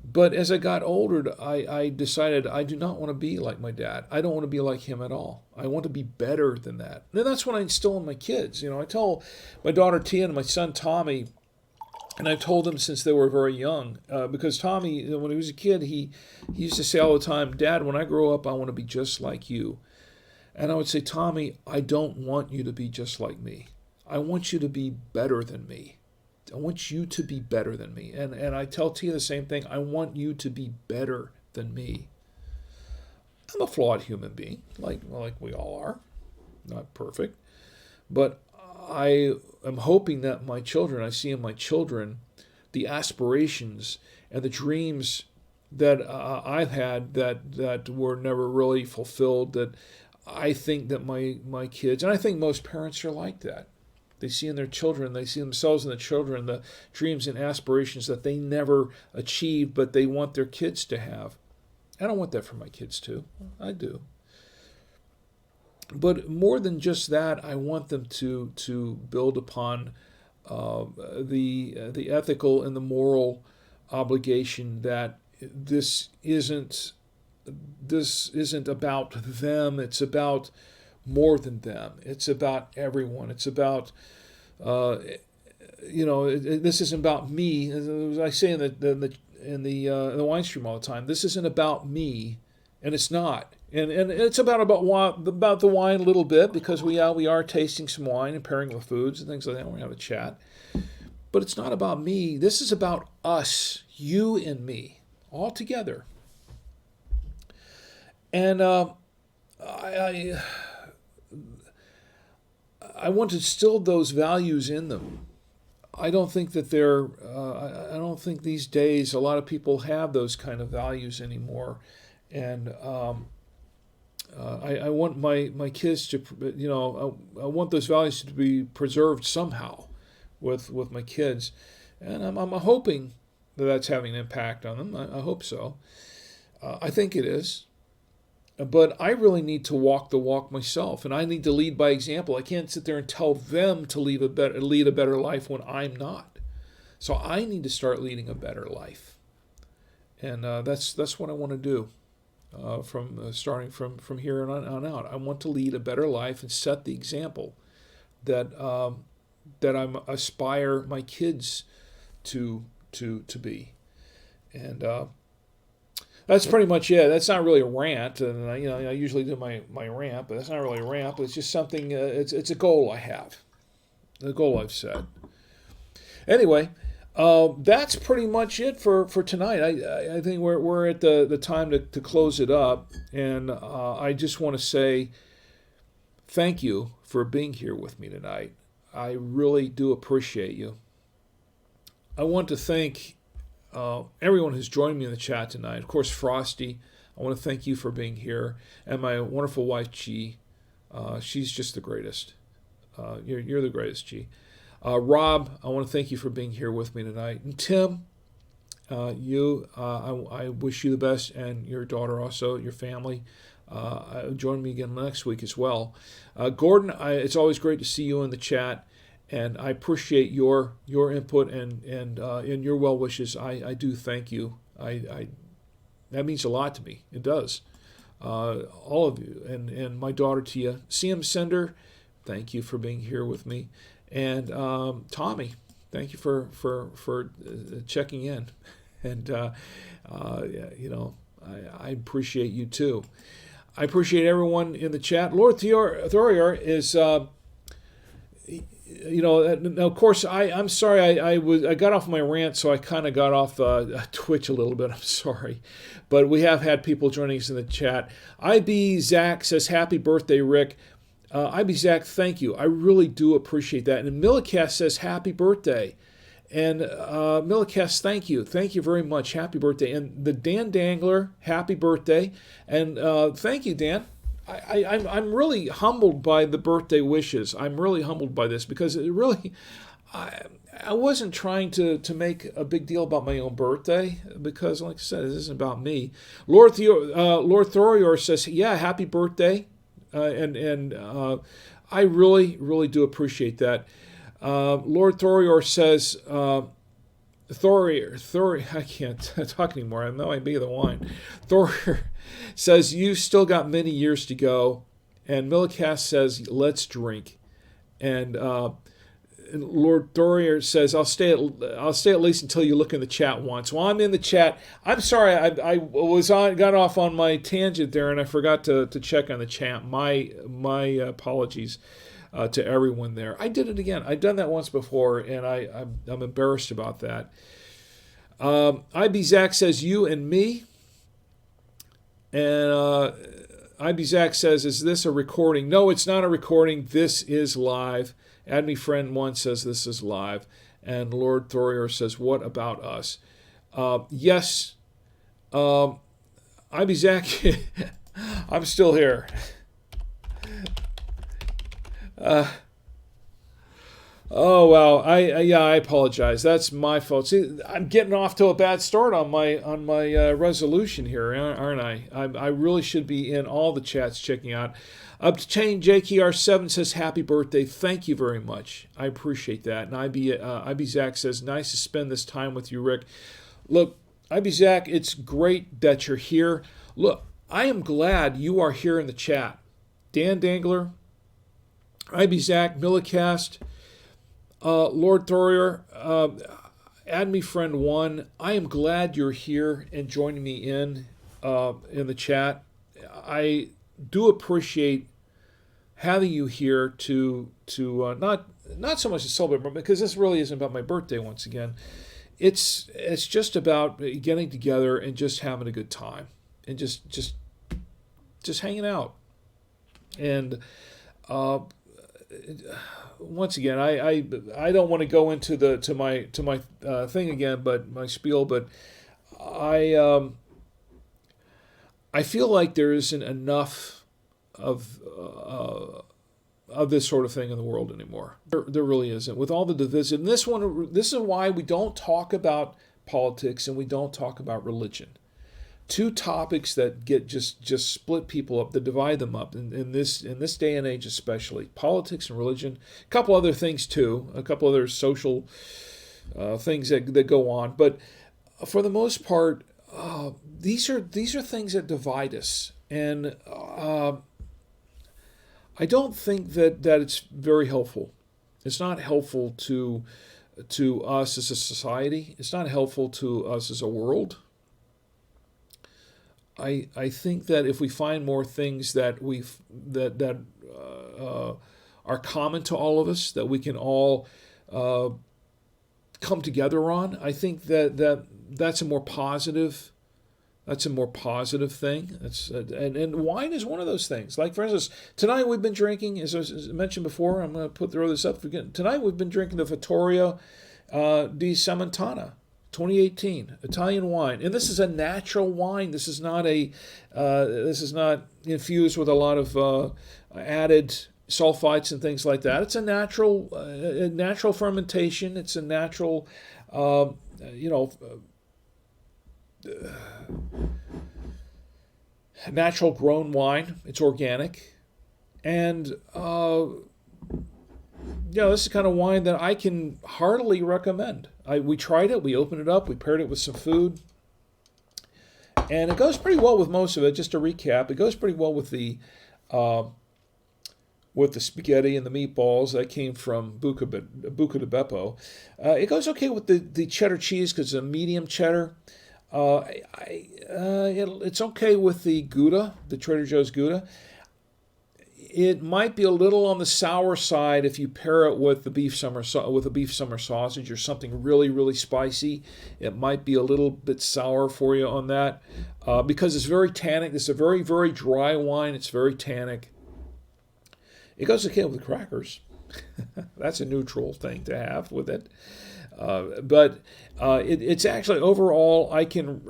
But as I got older, I decided I do not want to be like my dad. I don't want to be like him at all. I want to be better than that. And that's what I instill in my kids. I tell my daughter Tia and my son Tommy, and I've told them since they were very young, because Tommy, when he was a kid, he used to say all the time, Dad, when I grow up, I want to be just like you. And I would say, Tommy, I don't want you to be just like me. I want you to be better than me. I want you to be better than me. And I tell Tia the same thing. I want you to be better than me. I'm a flawed human being, like we all are. Not perfect. But I am hoping that I see in my children the aspirations and the dreams that I've had that were never really fulfilled, that I think that my kids, and I think most parents are like that. They see in their children, they see themselves in the children, the dreams and aspirations that they never achieved, but they want their kids to have. I don't want that for my kids too. I do. But more than just that, I want them to build upon the ethical and the moral obligation that this isn't about them. It's about more than them. It's about everyone. It's about this isn't about me. As I say in the wine stream all the time, this isn't about me, and it's not. And it's about the wine a little bit, because we are tasting some wine and pairing with foods and things like that. We're gonna have a chat, but it's not about me. This is about us, you and me, all together. And I want to instill those values in them. I don't think that I don't think these days a lot of people have those kind of values anymore, and I want my kids to, I want those values to be preserved somehow with my kids, and I'm hoping that that's having an impact on them. I hope so. I think it is. But I really need to walk the walk myself, and I need to lead by example. I can't sit there and tell them to lead a better life when I'm not. So I need to start leading a better life, and that's what I want to do. Starting from here on out, I want to lead a better life and set the example that I aspire my kids to be, and. That's pretty much it. That's not really a rant, and I usually do my rant, but that's not really a rant. But it's just something. It's a goal I have, a goal I've set. Anyway, that's pretty much it for tonight. I think we're at the time to close it up, and I just want to say thank you for being here with me tonight. I really do appreciate you. I want to thank everyone who's joined me in the chat tonight. Of course, Frosty, I want to thank you for being here. And my wonderful wife, G. She's just the greatest. You're the greatest, G. Rob, I want to thank you for being here with me tonight. And Tim, I wish you the best, and your daughter also, your family. Join me again next week as well. Gordon, it's always great to see you in the chat. And I appreciate your input and your well wishes. I do thank you. That means a lot to me. It does. All of you and my daughter Tia, CM Sender, thank you for being here with me, and Tommy, thank you for checking in, and I appreciate you too. I appreciate everyone in the chat. Lord Thorier is. Now, of course, I'm sorry. I got off my rant, so I kind of got off Twitch a little bit. I'm sorry, but we have had people joining us in the chat. IB Zach says, "Happy birthday, Rick." IB Zach, thank you. I really do appreciate that. And Millicast says, "Happy birthday," and Millicast, thank you very much. Happy birthday. And the Dan Dangler, happy birthday, and thank you, Dan. I'm really humbled by the birthday wishes. I'm really humbled by this, because it really, I wasn't trying to make a big deal about my own birthday, because, like I said, this isn't about me. Lord Thorior says, "Yeah, happy birthday," and I really do appreciate that. Lord Thorior says. Thorier, I can't talk anymore. I have no idea the wine. Thorier says, "You've still got many years to go." And Millicast says, "Let's drink." And Lord Thorier says, I'll stay at least until you look in the chat once." Well, I'm in the chat. I'm sorry, I got off on my tangent there, and I forgot to check on the chat. My apologies. To everyone there. I did it again. I've done that once before, and I'm embarrassed about that. IB Zach says, "You and me." And IB Zach says, "Is this a recording?" No, it's not a recording. This is live. Add Me Friend 1 says this is live. And Lord Thorier says, "What about us?" Yes. IB Zach, I'm still here. Oh well, I apologize. That's my fault. See, I'm getting off to a bad start on my resolution here, aren't I? I really should be in all the chats checking out. Up to Chain JKR7 says, "Happy birthday." Thank you very much. I appreciate that. And IB Zach says, "Nice to spend this time with you, Rick." Look, IB Zach, it's great that you're here. Look, I am glad you are here in the chat. Dan Dangler, IB Zach, Millicast, Lord Thorir, add me friend one. I am glad you're here and joining me in the chat. I do appreciate having you here to not so much to celebrate, but because this really isn't about my birthday once again. It's just about getting together and just having a good time and just hanging out. And once again, I don't want to go into my thing again, but my spiel. But I I feel like there isn't enough of this sort of thing in the world anymore. There really isn't. With all the division, this is why we don't talk about politics and we don't talk about religion. Two topics that get just split people up, that divide them up in this day and age, especially politics and religion. A couple other things too, a couple other social things that go on, but for the most part, these are things that divide us, and I don't think that it's very helpful. It's not helpful to us as a society. It's not helpful to us as a world. I think that if we find more things that are common to all of us, that we can all come together on, I think that's a more positive. That's a more positive thing. And wine is one of those things. Like, for instance, tonight we've been drinking, as I mentioned before, I'm going to throw this up again. Tonight we've been drinking the Fattoria di Sammontana 2018 Italian wine, and this is a natural wine. This is not infused with a lot of added sulfites and things like that. It's a natural fermentation. It's a natural, natural grown wine. It's organic, and this is the kind of wine that I can heartily recommend. We tried it. We opened it up. We paired it with some food, and it goes pretty well with most of it. Just to recap, it goes pretty well with the spaghetti and the meatballs that came from Buca di Beppo. It goes okay with the cheddar cheese because it's a medium cheddar. It's okay with the Gouda, the Trader Joe's Gouda. It might be a little on the sour side if you pair it with a beef summer sausage or something really, really spicy. It might be a little bit sour for you on that because it's very tannic. It's a very, very dry wine. It's very tannic. It goes okay with crackers. That's a neutral thing to have with it. But it's actually, overall, I can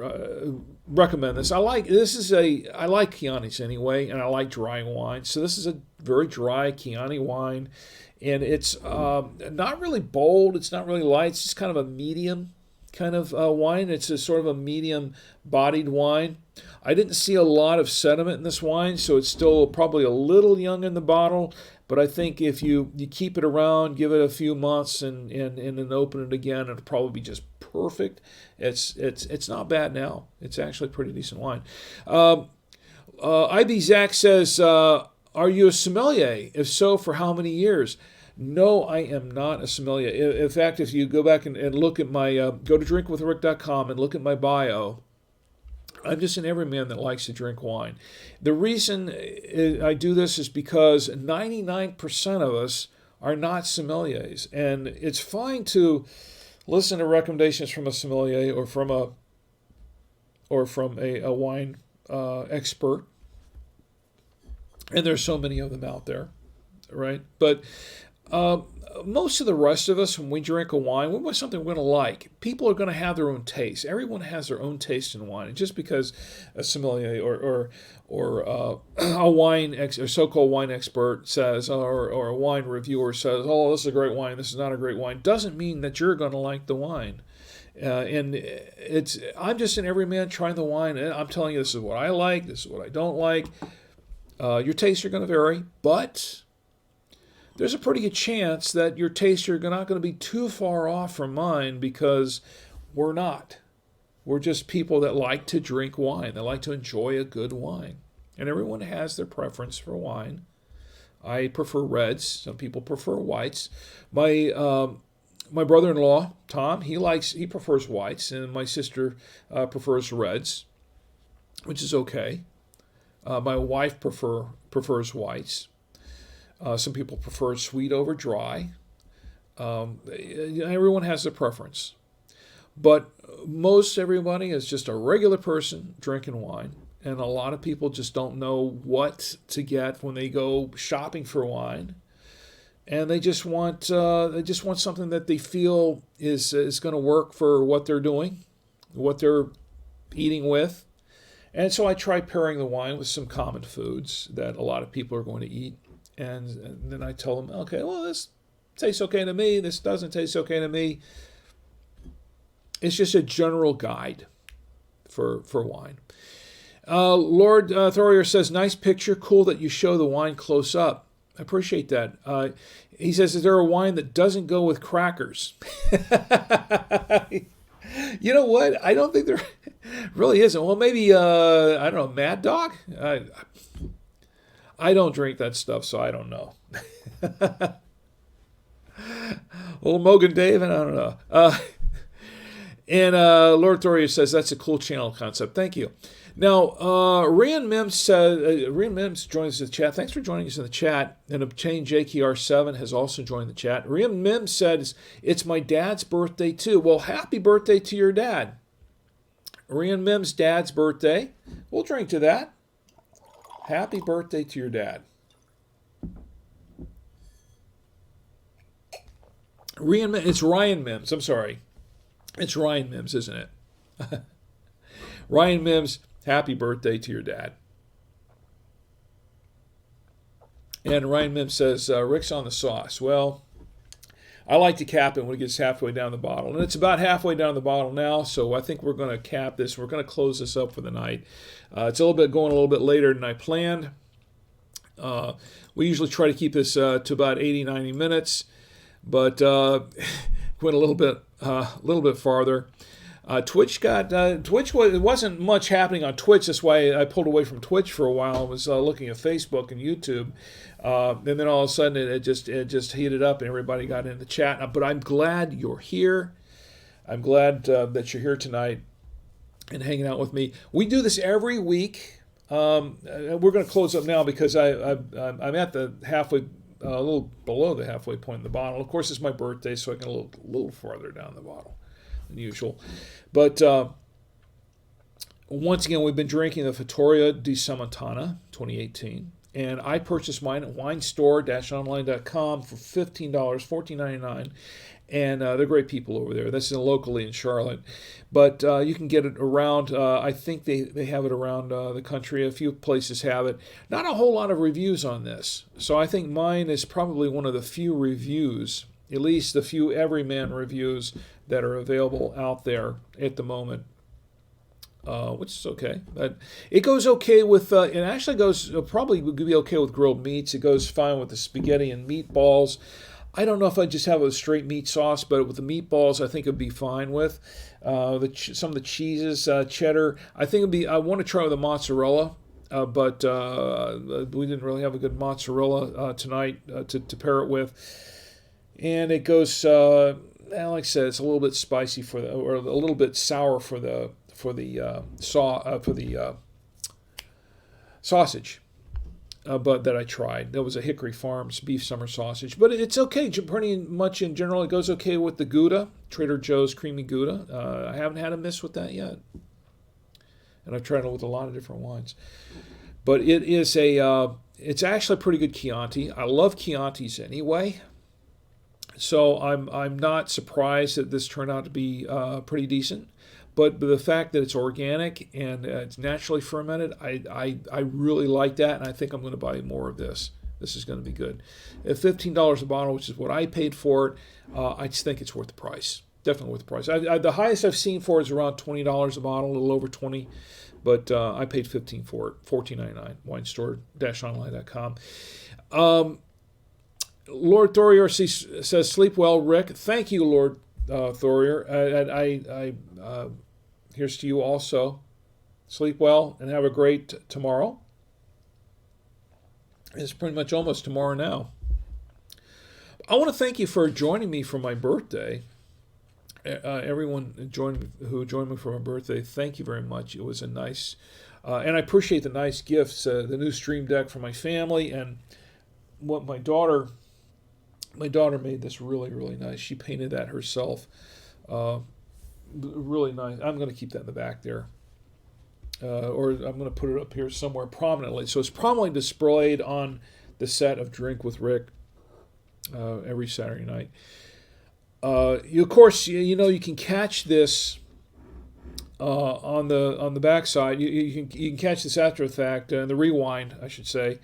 recommend this. I like Chiantis anyway, and I like dry wine. So this is a very dry Chianti wine, and it's not really bold. It's not really light. It's just kind of a medium kind of wine. It's a sort of a medium-bodied wine. I didn't see a lot of sediment in this wine, so it's still probably a little young in the bottle. But I think if you keep it around, give it a few months, and then open it again, it'll probably be just perfect. It's not bad now. It's actually a pretty decent wine. IB Zach says, "Are you a sommelier? If so, for how many years?" No, I am not a sommelier. In fact, if you go back and look at my go to drinkwithrick.com and look at my bio, I'm just an everyman that likes to drink wine. The reason I do this is because 99% of us are not sommeliers, and it's fine to listen to recommendations from a sommelier or from a wine expert, and there's so many of them out there, right? But most of the rest of us, when we drink a wine, we want something we're going to like. People are going to have their own taste. Everyone has their own taste in wine. And just because a sommelier or a or so-called wine expert says, or a wine reviewer says, "Oh, this is a great wine. This is not a great wine," doesn't mean that you're going to like the wine. And I'm just an everyman trying the wine, and I'm telling you, this is what I like. This is what I don't like. Your tastes are going to vary, but there's a pretty good chance that your tastes are not going to be too far off from mine, because we're not. We're just people that like to drink wine. They like to enjoy a good wine. And everyone has their preference for wine. I prefer reds. Some people prefer whites. My brother-in-law Tom, he prefers whites, and my sister prefers reds, which is okay. My wife prefers whites. Some people prefer sweet over dry. Everyone has their preference. But most everybody is just a regular person drinking wine. And a lot of people just don't know what to get when they go shopping for wine. And they just want something that they feel is going to work for what they're doing, what they're eating with. And so I try pairing the wine with some common foods that a lot of people are going to eat. And then I tell them, okay, well, this tastes okay to me. This doesn't taste okay to me. It's just a general guide for wine. Lord Thorier says, nice picture. Cool that you show the wine close up. I appreciate that. He says, is there a wine that doesn't go with crackers? You know what? I don't think there really isn't. Well, maybe, I don't know, Mad Dog? I don't drink that stuff, so I don't know. Old Mogan Dave, and I don't know. And Lord Thorier says, that's a cool channel concept. Thank you. Now, Rian Mims joins the chat. Thanks for joining us in the chat. And Obtain JKR7 has also joined the chat. Rian Mims said, it's my dad's birthday too. Well, happy birthday to your dad. Rian Mims' dad's birthday. We'll drink to that. Happy birthday to your dad. It's Ryan Mims. I'm sorry. It's Ryan Mims, isn't it? Ryan Mims, happy birthday to your dad. And Ryan Mims says, Rick's on the sauce. Well, I like to cap it when it gets halfway down the bottle. And it's about halfway down the bottle now, so I think we're going to cap this. We're going to close this up for the night. It's going a little bit later than I planned. We usually try to keep this to about 80, 90 minutes, but went a little bit farther. Twitch it wasn't much happening on Twitch. That's why I pulled away from Twitch for a while. I was looking at Facebook and YouTube, and then all of a sudden it just heated up and everybody got in the chat. But I'm glad you're here. I'm glad that you're here tonight and hanging out with me. We do this every week. We're going to close up now because I'm at the halfway, a little below the halfway point in the bottle. Of course, it's my birthday, so I can a little farther down the bottle than usual. But once again, we've been drinking the Fattoria di Sammontana 2018. And I purchased mine at Winestore-online.com for $15, $14.99. And they're great people over there. That's locally in Charlotte. But you can get it around, I think they have it around the country. A few places have it. Not a whole lot of reviews on this. So I think mine is probably one of the few reviews, at least the few everyman reviews that are available out there at the moment, which is okay. But it goes okay with, it actually goes, probably would be okay with grilled meats. It goes fine with the spaghetti and meatballs. I don't know if I just have a straight meat sauce, but with the meatballs, I think it'd be fine with. Some of the cheeses, cheddar, I think I want to try with the mozzarella. But we didn't really have a good mozzarella tonight to pair it with. And it goes, like I said, it's a little bit spicy or a little bit sour for the sausage. But that I tried. That was a Hickory Farms beef summer sausage. But it's okay, pretty much in general. It goes okay with the Gouda, Trader Joe's creamy Gouda. I haven't had a miss with that yet. And I've tried it with a lot of different wines. But it is it's actually a pretty good Chianti. I love Chiantis anyway. So I'm not surprised that this turned out to be pretty decent. But the fact that it's organic and it's naturally fermented, I really like that, and I think I'm going to buy more of this. This is going to be good. At $15 a bottle, which is what I paid for it, I just think it's worth the price. Definitely worth the price. The highest I've seen for it is around $20 a bottle, a little over 20, but I paid $15 for it, $14.99. Winestore-online.com. Lord Thorier says, "Sleep well, Rick." Thank you, Lord Thorier. Here's to you also. Sleep well and have a great tomorrow. It's pretty much almost tomorrow now. I want to thank you for joining me for my birthday. Everyone who joined me for my birthday, thank you very much. It was a nice, and I appreciate the nice gifts, the new Stream Deck for my family, and what my daughter made this really, really nice. She painted that herself. Uh, Really nice. I'm going to keep that in the back there. Or I'm going to put it up here somewhere prominently. So it's prominently displayed on the set of Drink with Rick every Saturday night. Of course, you can catch this on the backside. You can catch this after the fact, the rewind, I should say,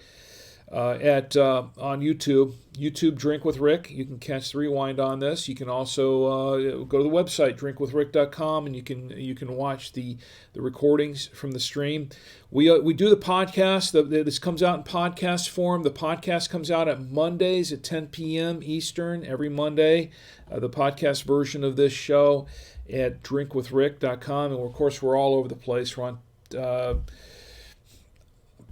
at on YouTube Drink with Rick. You can catch the rewind on this. You can also go to the website drinkwithrick.com, and you can watch the recordings from the stream. We do the podcast. This comes out in podcast form. The podcast comes out at Mondays at 10 p.m. Eastern every Monday. The podcast version of this show at drinkwithrick.com, and of course we're all over the place. We're on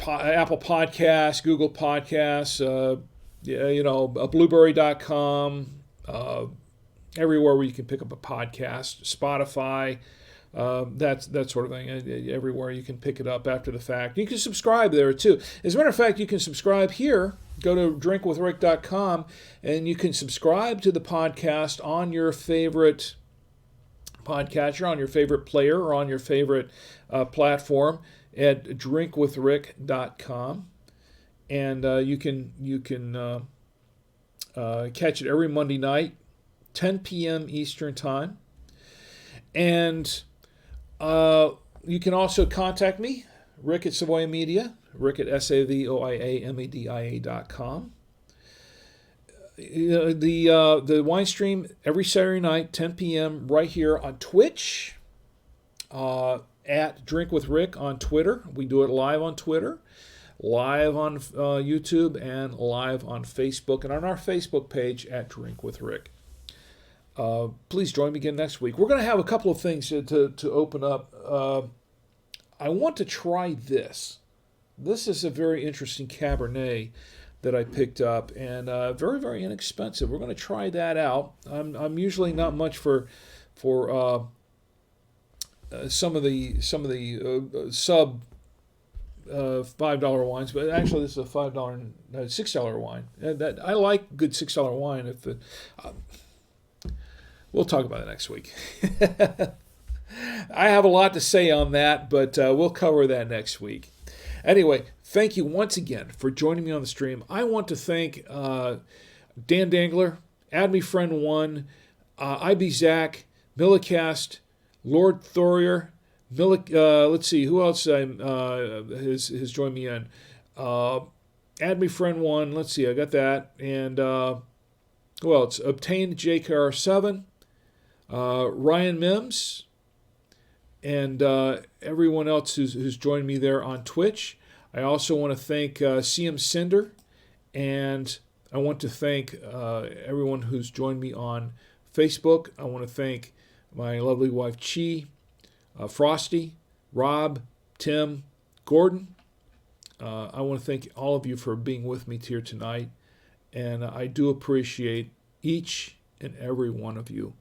Apple Podcasts, Google Podcasts, Blueberry.com, everywhere where you can pick up a podcast, Spotify, that sort of thing. Everywhere you can pick it up after the fact. You can subscribe there too. As a matter of fact, you can subscribe here. Go to drinkwithrick.com and you can subscribe to the podcast on your favorite podcatcher, on your favorite player, or on your favorite platform at drinkwithrick.com, and you can catch it every Monday night, 10 p.m. Eastern Time. And you can also contact me, Rick at Savoia Media, Rick at SAVOIAMEDIA.com. The wine stream every Saturday night, 10 p.m. right here on Twitch. At Drink with Rick on Twitter. We do it live on Twitter, live on YouTube, and live on Facebook, and on our Facebook page at Drink with Rick. Please join me again next week. We're going to have a couple of things to open up. I want to try this. This is a very interesting Cabernet that I picked up, and very, very inexpensive. We're going to try that out. I'm usually not much for some of the sub $5 wines, but actually this is a $6 wine. That I like good $6 wine. We'll talk about it next week. I have a lot to say on that, but we'll cover that next week. Anyway, thank you once again for joining me on the stream. I want to thank Dan Dangler, AdMeFriend1, IB Zach, Millicast, Lord Thorier, let's see, who else has joined me in? AdMeFriend1, let's see, I got that. And who else? Obtained JKR7, Ryan Mims, and everyone else who's joined me there on Twitch. I also want to thank CM Cinder, and I want to thank everyone who's joined me on Facebook. I want to thank my lovely wife Chi, Frosty, Rob, Tim, Gordon. I want to thank all of you for being with me here tonight, and I do appreciate each and every one of you.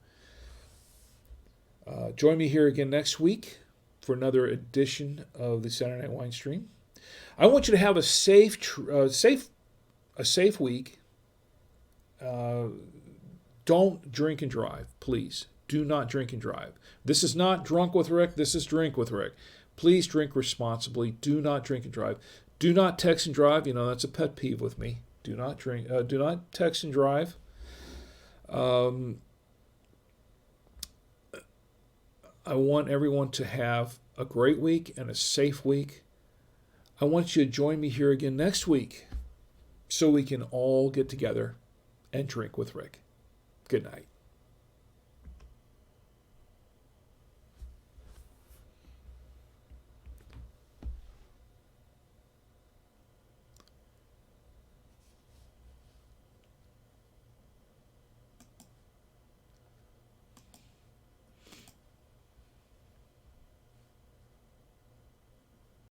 Join me here again next week for another edition of the Saturday Night Wine Stream. I want you to have a safe week. Don't drink and drive, please. Do not drink and drive. This is not Drunk with Rick. This is Drink with Rick. Please drink responsibly. Do not drink and drive. Do not text and drive. That's a pet peeve with me. Do not drink. Do not text and drive. I want everyone to have a great week and a safe week. I want you to join me here again next week so we can all get together and drink with Rick. Good night.